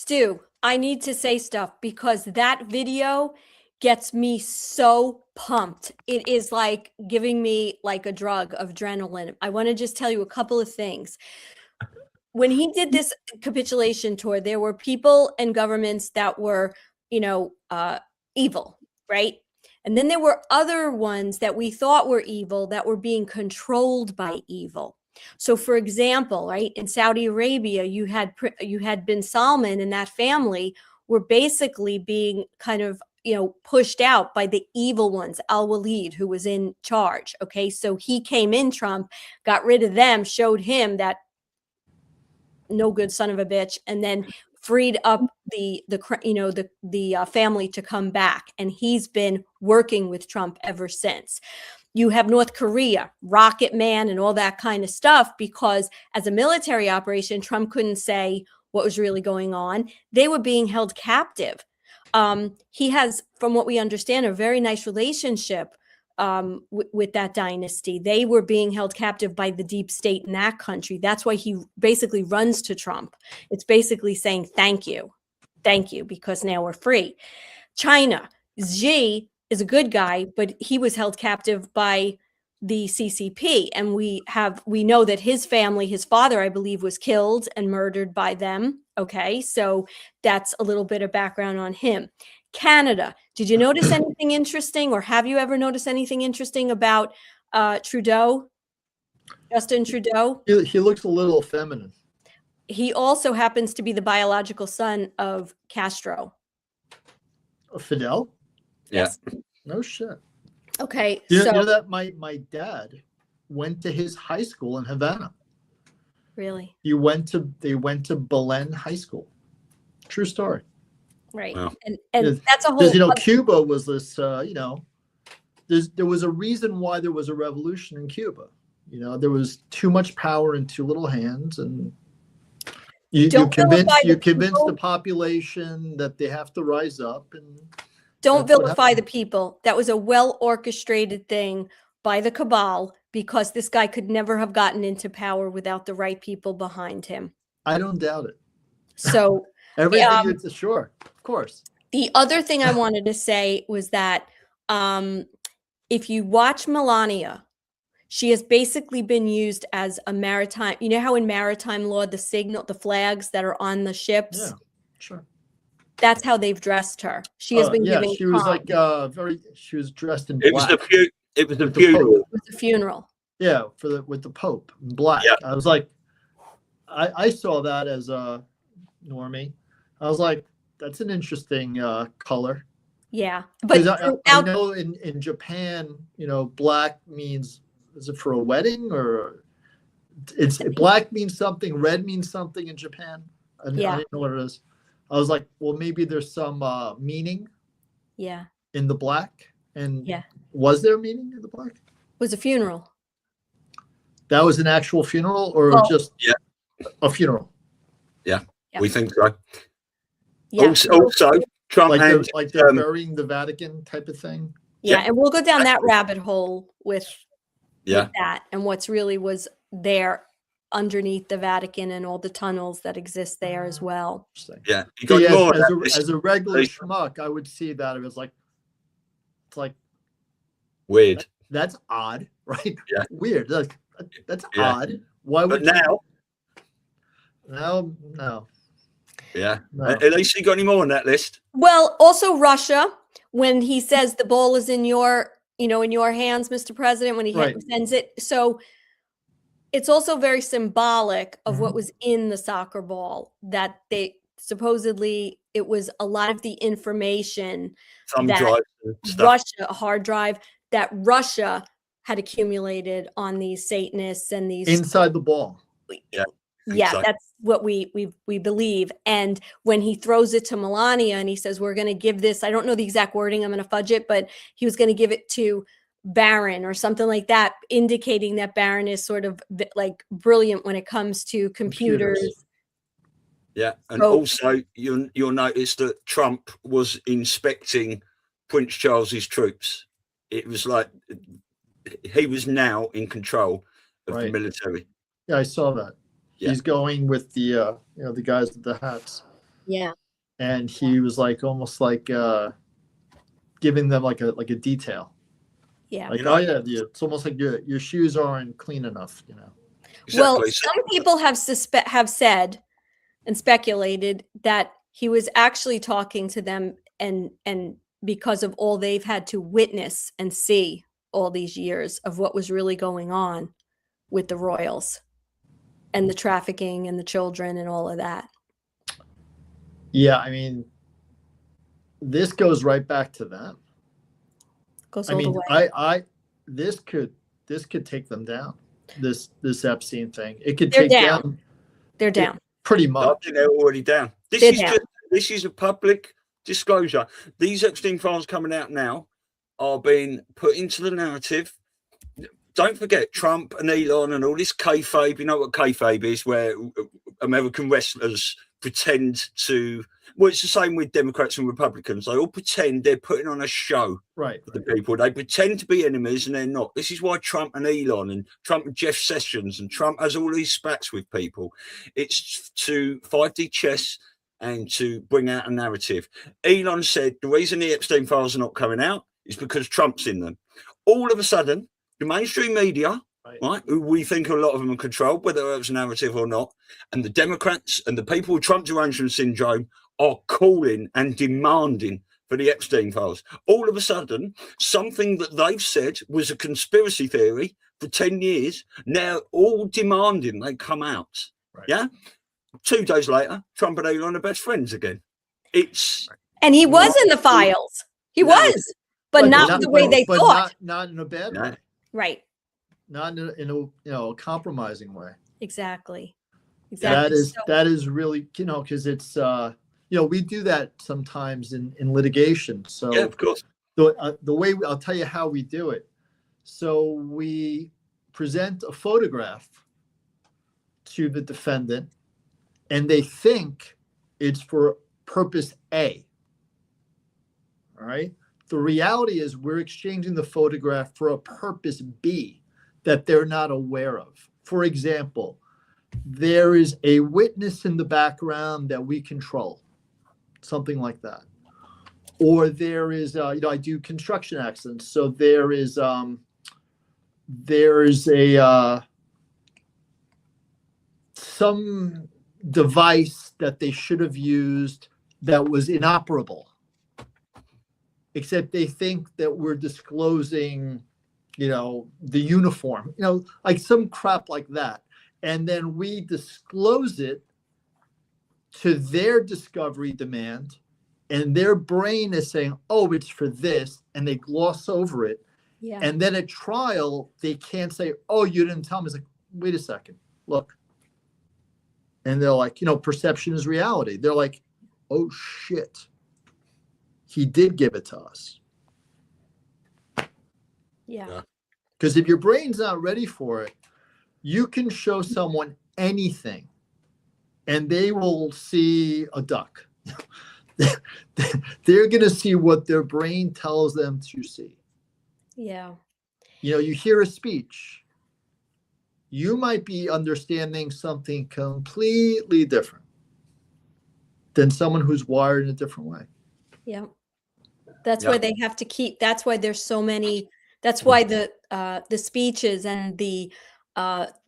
Stu, I need to say stuff because that video gets me so pumped. It is like giving me like a drug of adrenaline. I want to just tell you a couple of things. When he did this capitulation tour, there were people and governments that were, evil, right? And then there were other ones that we thought were evil that were being controlled by evil. So, for example, right, in Saudi Arabia, you had bin Salman and that family were basically being kind of, pushed out by the evil ones, Al-Walid, who was in charge. Okay, so he came in, Trump, got rid of them, showed him that no good son of a bitch, and then freed up the family to come back. And he's been working with Trump ever since. You have North Korea, Rocket Man, and all that kind of stuff, because as a military operation, Trump couldn't say what was really going on. They were being held captive. He has, from what we understand, a very nice relationship with that dynasty. They were being held captive by the deep state in that country. That's why he basically runs to Trump. It's basically saying, thank you, because now we're free. China, Xi is a good guy, but he was held captive by the CCP. And we know that his family, his father, I believe, was killed and murdered by them. Okay, so that's a little bit of background on him. Canada, did you notice anything interesting, or have you ever noticed anything interesting about Trudeau, Justin Trudeau? He looks a little feminine. He also happens to be the biological son of Castro. Fidel? Yes. No shit. Okay. You know that my dad went to his high school in Havana. Really? They went to Belen High School. True story. Right. Wow. And that's a whole, Because Cuba was this there was a reason why there was a revolution in Cuba. There was too much power in too little hands, and you convince the population that they have to rise up, and don't vilify the people. That was a well orchestrated thing by the cabal, because this guy could never have gotten into power without the right people behind him. I don't doubt it. So everything sure, of course. The other thing I wanted to say was that if you watch Melania, she has basically been used as a maritime, how in maritime law, the flags that are on the ships. Yeah, sure. That's how they've dressed her. She has been giving. She was she was dressed in It black. It was a funeral. It was a funeral. Yeah, with the Pope in black. Yeah. I was like, I saw that as a Normie. I was like, that's an interesting color. Yeah, but I know in Japan, black means, is it for a wedding, or black means something, red means something in Japan. I didn't know what it is. I was like, well, maybe there's some meaning. Yeah. In the black, and yeah, was there meaning in the black? It was a funeral. That was an actual funeral, or just a funeral? Yeah, we think so. Yeah. Also, Trump like they're burying the Vatican type of thing. Yeah, and we'll go down that rabbit hole with that and what's really was there underneath the Vatican and all the tunnels that exist there as well. Yeah, as a regular schmuck, I would see that it was like, it's like weird. That's odd, right? Yeah, weird. That's odd. Why would now? No. Yeah. Elisa, you got any more on that list? Well, also Russia, when he says the ball is in your, in your hands, Mr. President, when he sends it. So it's also very symbolic of what was in the soccer ball, that they supposedly, it was a lot of the information that Russia, a hard drive that Russia had accumulated on these Satanists and these inside the ball. Yeah. Yeah, that's what we believe. And when he throws it to Melania and he says, we're going to give this, I don't know the exact wording, I'm going to fudge it, but he was going to give it to Barron or something like that, indicating that Barron is sort of like brilliant when it comes to computers. Yeah. And also you'll notice that Trump was inspecting Prince Charles's troops. It was like he was now in control of the military. Yeah, I saw that. Yeah. He's going with the the guys with the hats. Yeah. And he was like almost like giving them like a detail. Yeah. Like, You know- oh yeah, it's almost like your shoes aren't clean enough, you know. Well, Exactly. some people have said and speculated that he was actually talking to them and because of all they've had to witness and see all these years of what was really going on with the royals and the trafficking and the children and all of that. Yeah, I mean, this goes right back to them. Goes I all the mean, way. this could take them down. This Epstein thing, it could They're take down. down They're down. pretty I much. think they're already down. This They're is down. just this is a public disclosure. These Epstein files coming out now are being put into the narrative. Don't forget Trump and Elon and all this kayfabe. You know what kayfabe is, where American wrestlers pretend to. Well, it's the same with Democrats and Republicans. They all pretend they're putting on a show Right. for the people. They pretend to be enemies and they're not. This is why Trump and Elon and Trump and Jeff Sessions and Trump has all these spats with people. It's to 5D chess and to bring out a narrative. Elon said the reason the Epstein files are not coming out is because Trump's in them. All of a sudden, the mainstream media, right, who we think a lot of them are controlled, whether it's a narrative or not, and the Democrats and the people with Trump derangement syndrome are calling and demanding for the Epstein files. All of a sudden, something that they've said was a conspiracy theory for 10 years, now all demanding they come out. Right. Yeah? 2 days later, Trump and Elon are best friends again. It's And he was in the files. He No. was, but not the way they thought. Not in a bad No. way. Right. Not in a compromising way. Exactly. Exactly. That is really, because it's we do that sometimes in litigation. So yeah, of course. the way I'll tell you how we do it. So we present a photograph to the defendant, and they think it's for purpose A. All right. The reality is we're exchanging the photograph for a purpose B that they're not aware of. For example, there is a witness in the background that we control, something like that. Or there is, I do construction accidents. So there is a some device that they should have used that was inoperable, except they think that we're disclosing, the uniform, like some crap like that. And then we disclose it to their discovery demand, and their brain is saying, oh, it's for this, and they gloss over it. Yeah. And then at trial, they can't say, oh, you didn't tell me. It's like, wait a second, look. And they're like, perception is reality. They're like, oh, shit. He did give it to us. Yeah. Because if your brain's not ready for it, you can show someone anything and they will see a duck. They're going to see what their brain tells them to see. Yeah. You hear a speech. You might be understanding something completely different than someone who's wired in a different way. Yeah. That's Yeah. why they have to keep, that's why there's so many, that's why the speeches and the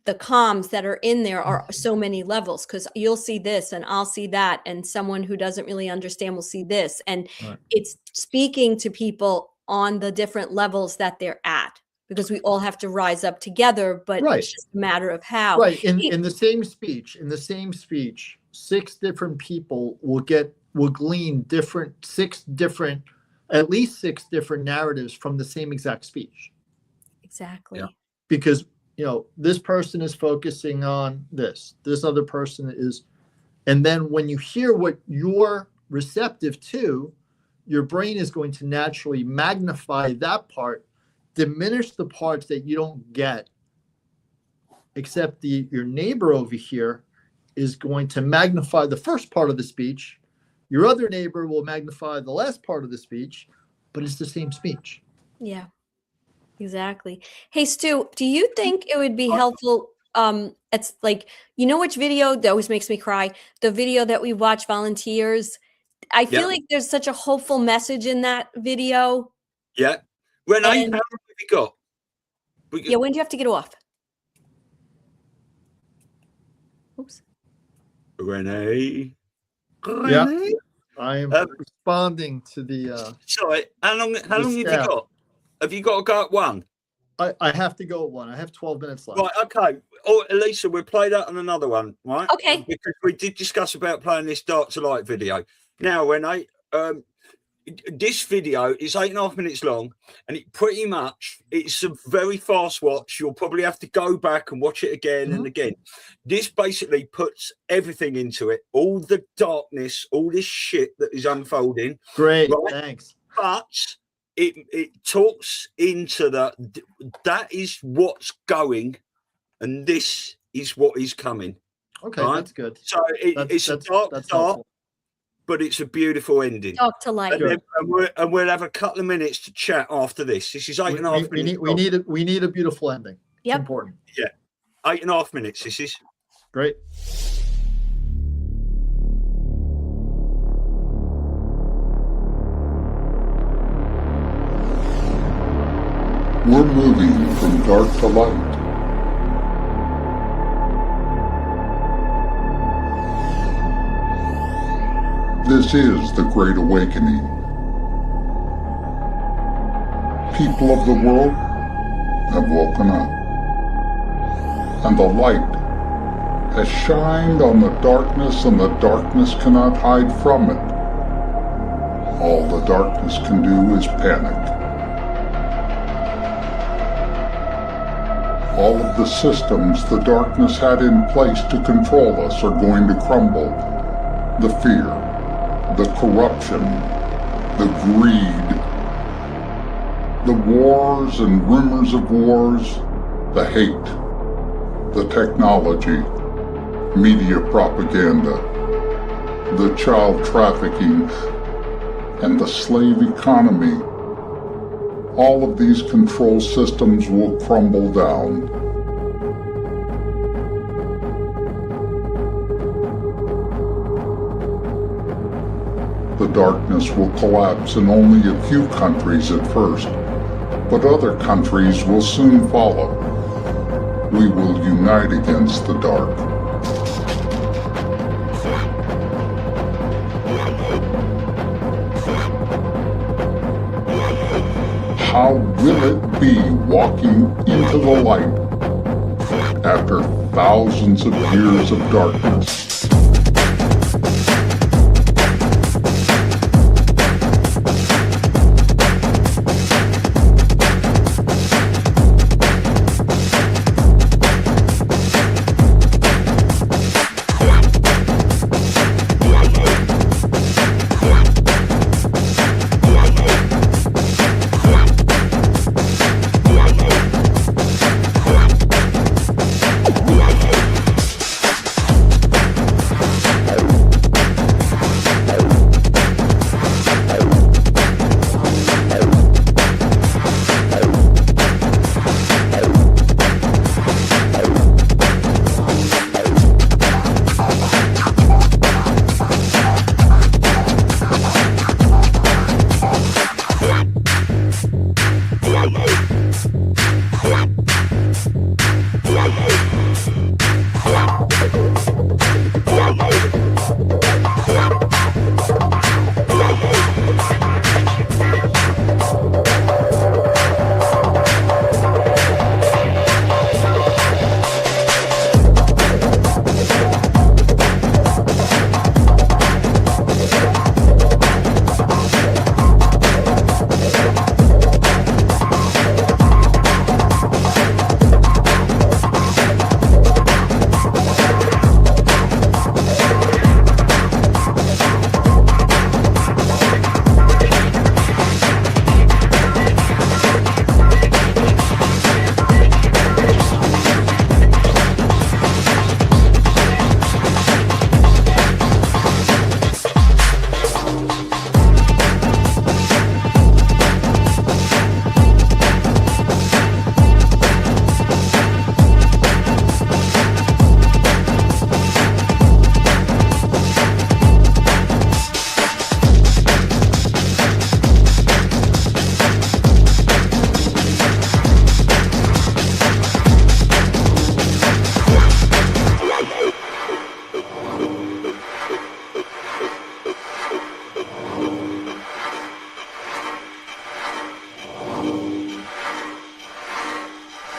comms that are in there are so many levels, because you'll see this and I'll see that, and someone who doesn't really understand will see this. And Right. it's speaking to people on the different levels that they're at, because we all have to rise up together, but Right. it's just a matter of how. Right. In the same speech, 6 different people will glean at least six different narratives from the same exact speech. Exactly. Yeah. Because, this person is focusing on this other person is, and then when you hear what you're receptive to, your brain is going to naturally magnify that part, diminish the parts that you don't get, except your neighbor over here is going to magnify the first part of the speech. Your other neighbor will magnify the last part of the speech, but it's the same speech. Yeah, exactly. Hey, Stu, do you think it would be helpful it's like, you know which video that always makes me cry? The video that we watch, volunteers. I feel like there's such a hopeful message in that video. Yeah. Renee, how long And- have you got? Yeah, when do you have to get off? Oops. Renee. Yeah. Renee? I am responding to the. Sorry, how long have you staff. got? Have you got to go at 1? I have to go at 1. I have 12 minutes left. Right, okay. Oh, Elisa, we'll play that on another one, right? Okay. Because we did discuss about playing this Dark to Light video. Now, Renee, this video is 8.5 minutes long, and it's a very fast watch. You'll probably have to go back and watch it again and again. This basically puts everything into it, all the darkness, all this shit that is unfolding. Great, right? thanks. But it talks into that is what's going, and this is what is coming. Okay, right? that's good. So it's a dark, helpful. but it's a beautiful ending. Dark to light. And we'll have a couple of minutes to chat after this. This is 8.5 minutes. We need a beautiful ending. Yep. It's important. Yeah, 8.5 minutes. This is Great. We're moving from dark to light. This is the Great Awakening. People of the world have woken up, and the light has shined on the darkness, and the darkness cannot hide from it. All the darkness can do is panic. All of the systems the darkness had in place to control us are going to crumble. The fear, the corruption, the greed, the wars and rumors of wars, the hate, the technology, media propaganda, the child trafficking, and the slave economy. All of these control systems will crumble down. The darkness will collapse in only a few countries at first, but other countries will soon follow. We will unite against the dark. How will it be walking into the light after thousands of years of darkness?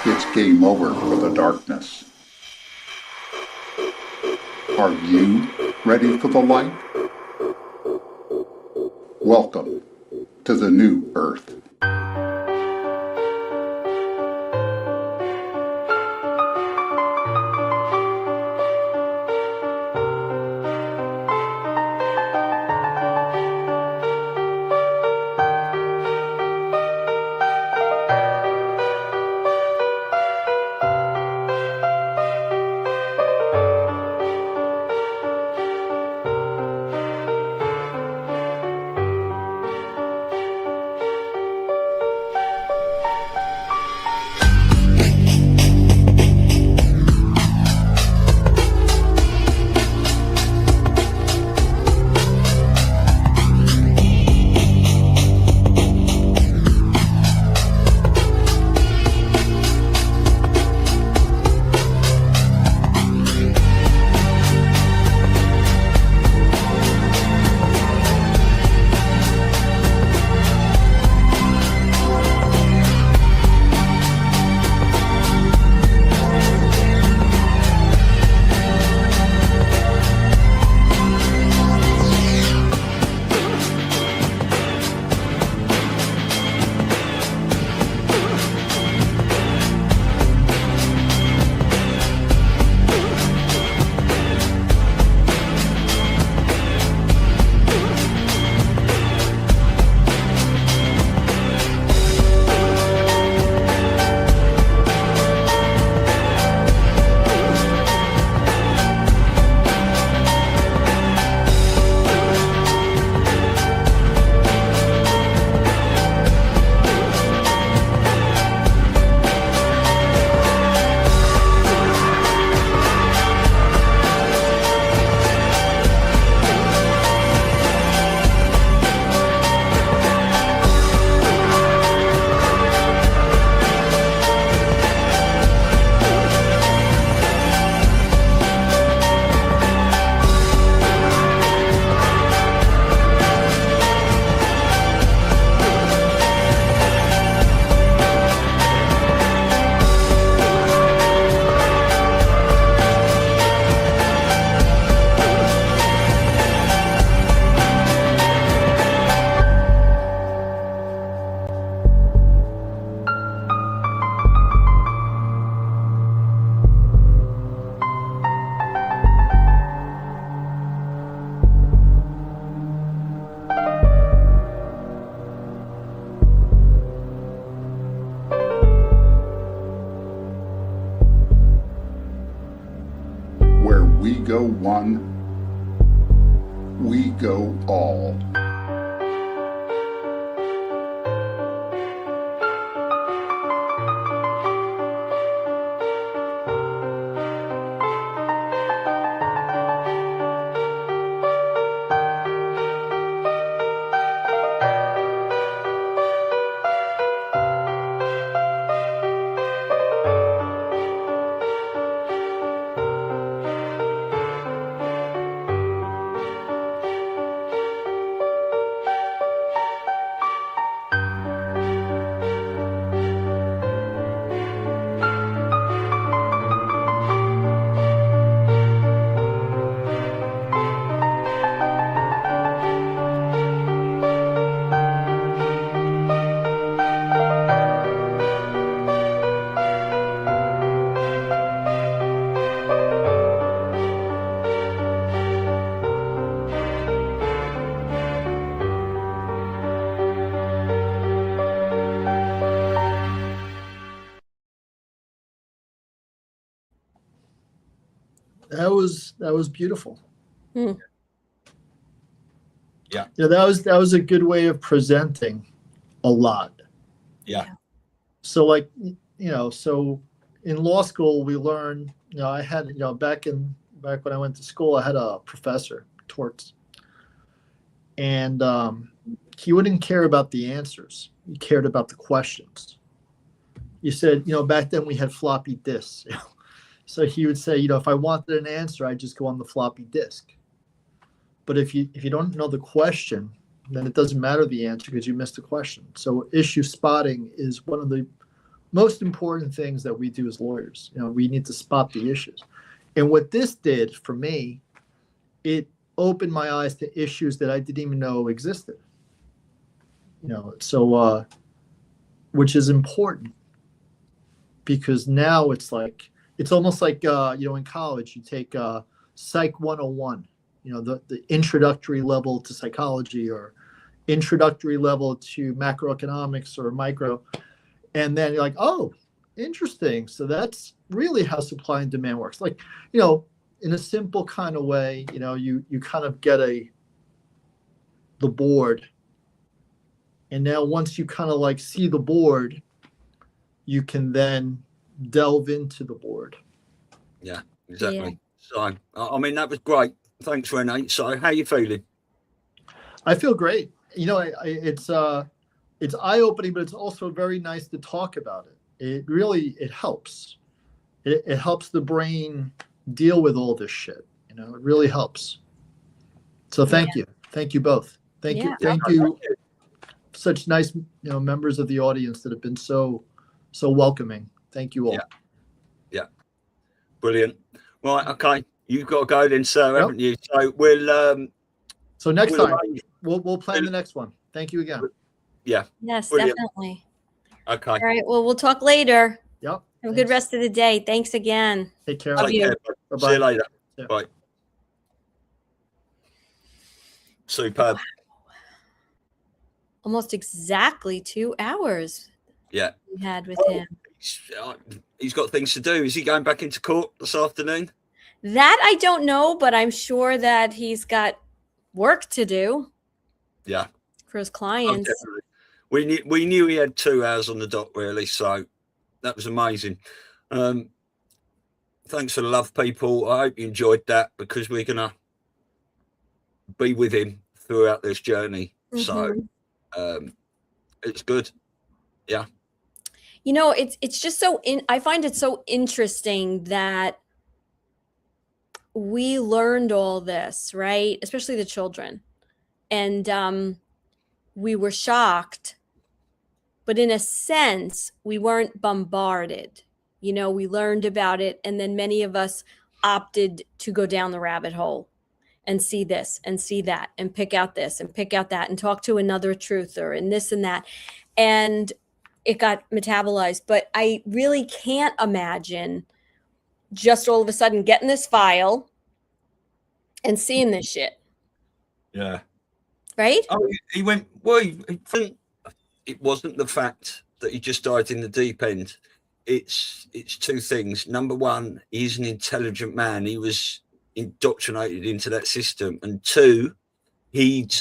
It's game over for the darkness. Are you ready for the light? Welcome to the new Earth. Where we go one, we go all. That was beautiful. Hmm. Yeah. Yeah, that was a good way of presenting a lot. Yeah. So like, so in law school we learned, I had, back when I went to school, I had a professor, torts, and he wouldn't care about the answers. He cared about the questions. You said, back then we had floppy disks. So he would say, if I wanted an answer, I'd just go on the floppy disk. But if you don't know the question, then it doesn't matter the answer because you missed the question. So issue spotting is one of the most important things that we do as lawyers. We need to spot the issues. And what this did for me, it opened my eyes to issues that I didn't even know existed. So which is important, because now it's almost like in college you take Psych 101, the introductory level to psychology, or introductory level to macroeconomics or micro, and then you're like, oh, interesting. So that's really how supply and demand works. In a simple kind of way, you kind of get the board. And now once you kind of see the board, you can then delve into the board. Yeah, exactly. So, I mean, that was great. Thanks, Rene. So how are you feeling? I feel great. It's eye-opening, but it's also very nice to talk about it. It helps. It helps the brain deal with all this shit. It really helps. So thank you. Thank you both. Thank you. Such nice, members of the audience that have been so welcoming. Thank you all. Yeah. Brilliant. Right. Okay. You've got to go then, sir, haven't you? So we'll. So next time we'll plan the next one. Thank you again. Yeah. Yes, Brilliant. definitely. Okay. All right. Well, we'll talk later. Yep. Have a good rest of the day. Thanks again. Take care. Love you. Bye-bye. See you later. Yeah. Bye. Superb. Almost exactly 2 hours Yeah. we had with him. He's got things to do. Is he going back into court this afternoon? That I don't know, but I'm sure that he's got work to do. Yeah. For his Oh, clients. definitely. We knew he had 2 hours on the dot, really. So that was amazing. Thanks for the love, people. I hope you enjoyed that, because we're gonna be with him throughout this journey. So it's good. Yeah. It's just I find it so interesting that we learned all this, right? Especially the children. And we were shocked, but in a sense, we weren't bombarded. We learned about it, and then many of us opted to go down the rabbit hole and see this and see that and pick out this and pick out that and talk to another truther and this and that. And it got metabolized. But I really can't imagine just all of a sudden getting this file and seeing this shit. Yeah. Right? Oh, he went, well, it wasn't the fact that he just died in the deep end. It's two things. Number one, he's an intelligent man. He was indoctrinated into that system. And two, he'd,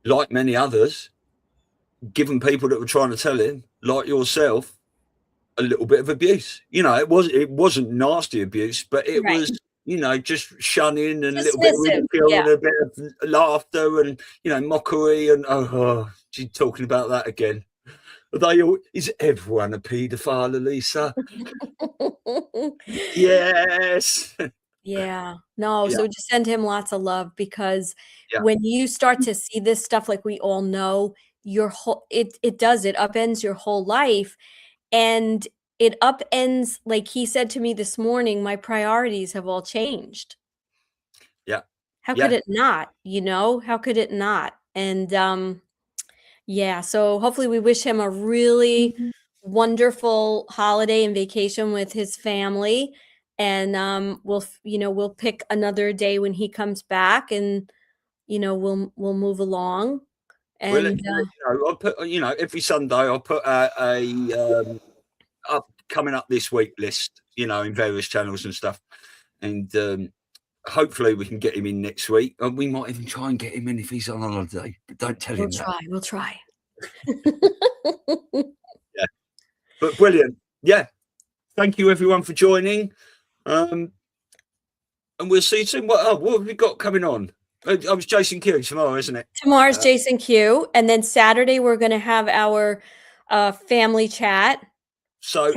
like many others, given people that were trying to tell him, like yourself, a little bit of abuse. It wasn't nasty abuse, but it was, just shunning and a little bit of ridicule and a bit of laughter and, mockery and, she's talking about that again. Is everyone a paedophile, Elisa? Yes. Yeah. No, so just send him lots of love, because when you start to see this stuff, like we all know, it upends your whole life. And it upends, like he said to me this morning, my priorities have all changed. Yeah. How could it not? How could it not? And so hopefully we wish him a really wonderful holiday and vacation with his family. And we'll pick another day when he comes back, and we'll move along. And I'll put, every Sunday I'll put a coming up this week list, in various channels and stuff. And hopefully we can get him in next week. And we might even try and get him in if he's on holiday, but don't tell him that. We'll try. Yeah. But brilliant. Yeah. Thank you everyone for joining. And we'll see you soon. What have we got coming on? I was Jason Q tomorrow, isn't it? Tomorrow's Jason Q. And then Saturday, we're going to have our family chat. So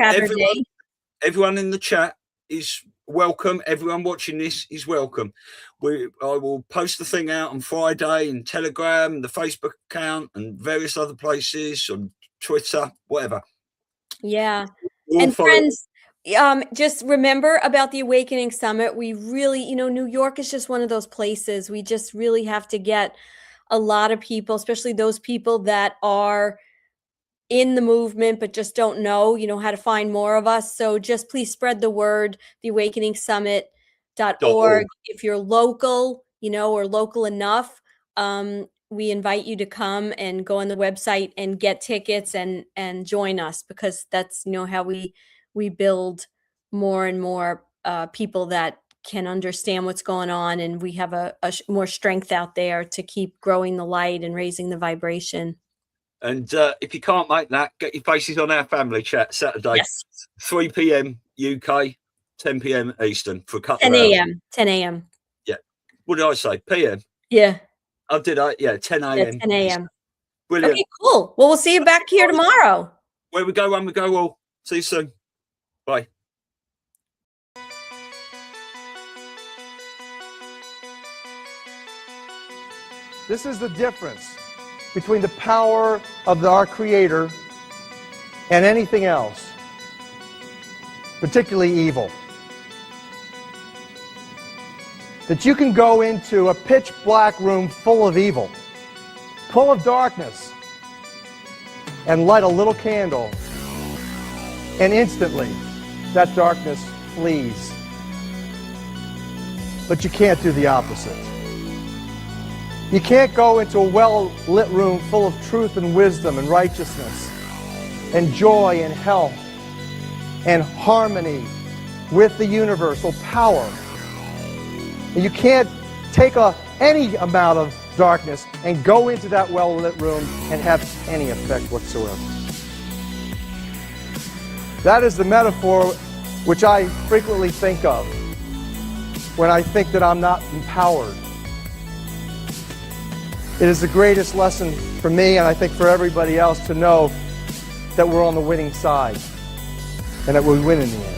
everyone in the chat is welcome. Everyone watching this is welcome. I will post the thing out on Friday in Telegram, the Facebook account, and various other places, on Twitter, whatever. Yeah. We'll And follow- friends, just remember about the Awakening Summit. We really, New York is just one of those places. We just really have to get a lot of people, especially those people that are in the movement but just don't know, how to find more of us. So just please spread the word, theawakeningsummit.org. If you're local, or local enough, we invite you to come and go on the website and get tickets and join us, because that's how we build more and more people that can understand what's going on, and we have a more strength out there to keep growing the light and raising the vibration. And if you can't make that, get your faces on our family chat Saturday, Yes. 3 p.m. UK, 10 p.m. Eastern for a couple 10 of hours. a.m. 10 a.m. Yeah. What did I say? PM? Yeah. I did. 10 a.m. Yeah, 10 a.m. Brilliant. Okay, cool. Well, we'll see you back here tomorrow. Where we go, when we go, all. See you soon. Bye. This is the difference between the power of our Creator and anything else, particularly evil. That you can go into a pitch black room full of evil, full of darkness, and light a little candle, and instantly that darkness flees. But you can't do the opposite. You can't go into a well-lit room full of truth and wisdom and righteousness and joy and health and harmony with the universal power. And you can't take any amount of darkness and go into that well-lit room and have any effect whatsoever. That is the metaphor which I frequently think of when I think that I'm not empowered. It is the greatest lesson for me, and I think for everybody else, to know that we're on the winning side and that we win in the end.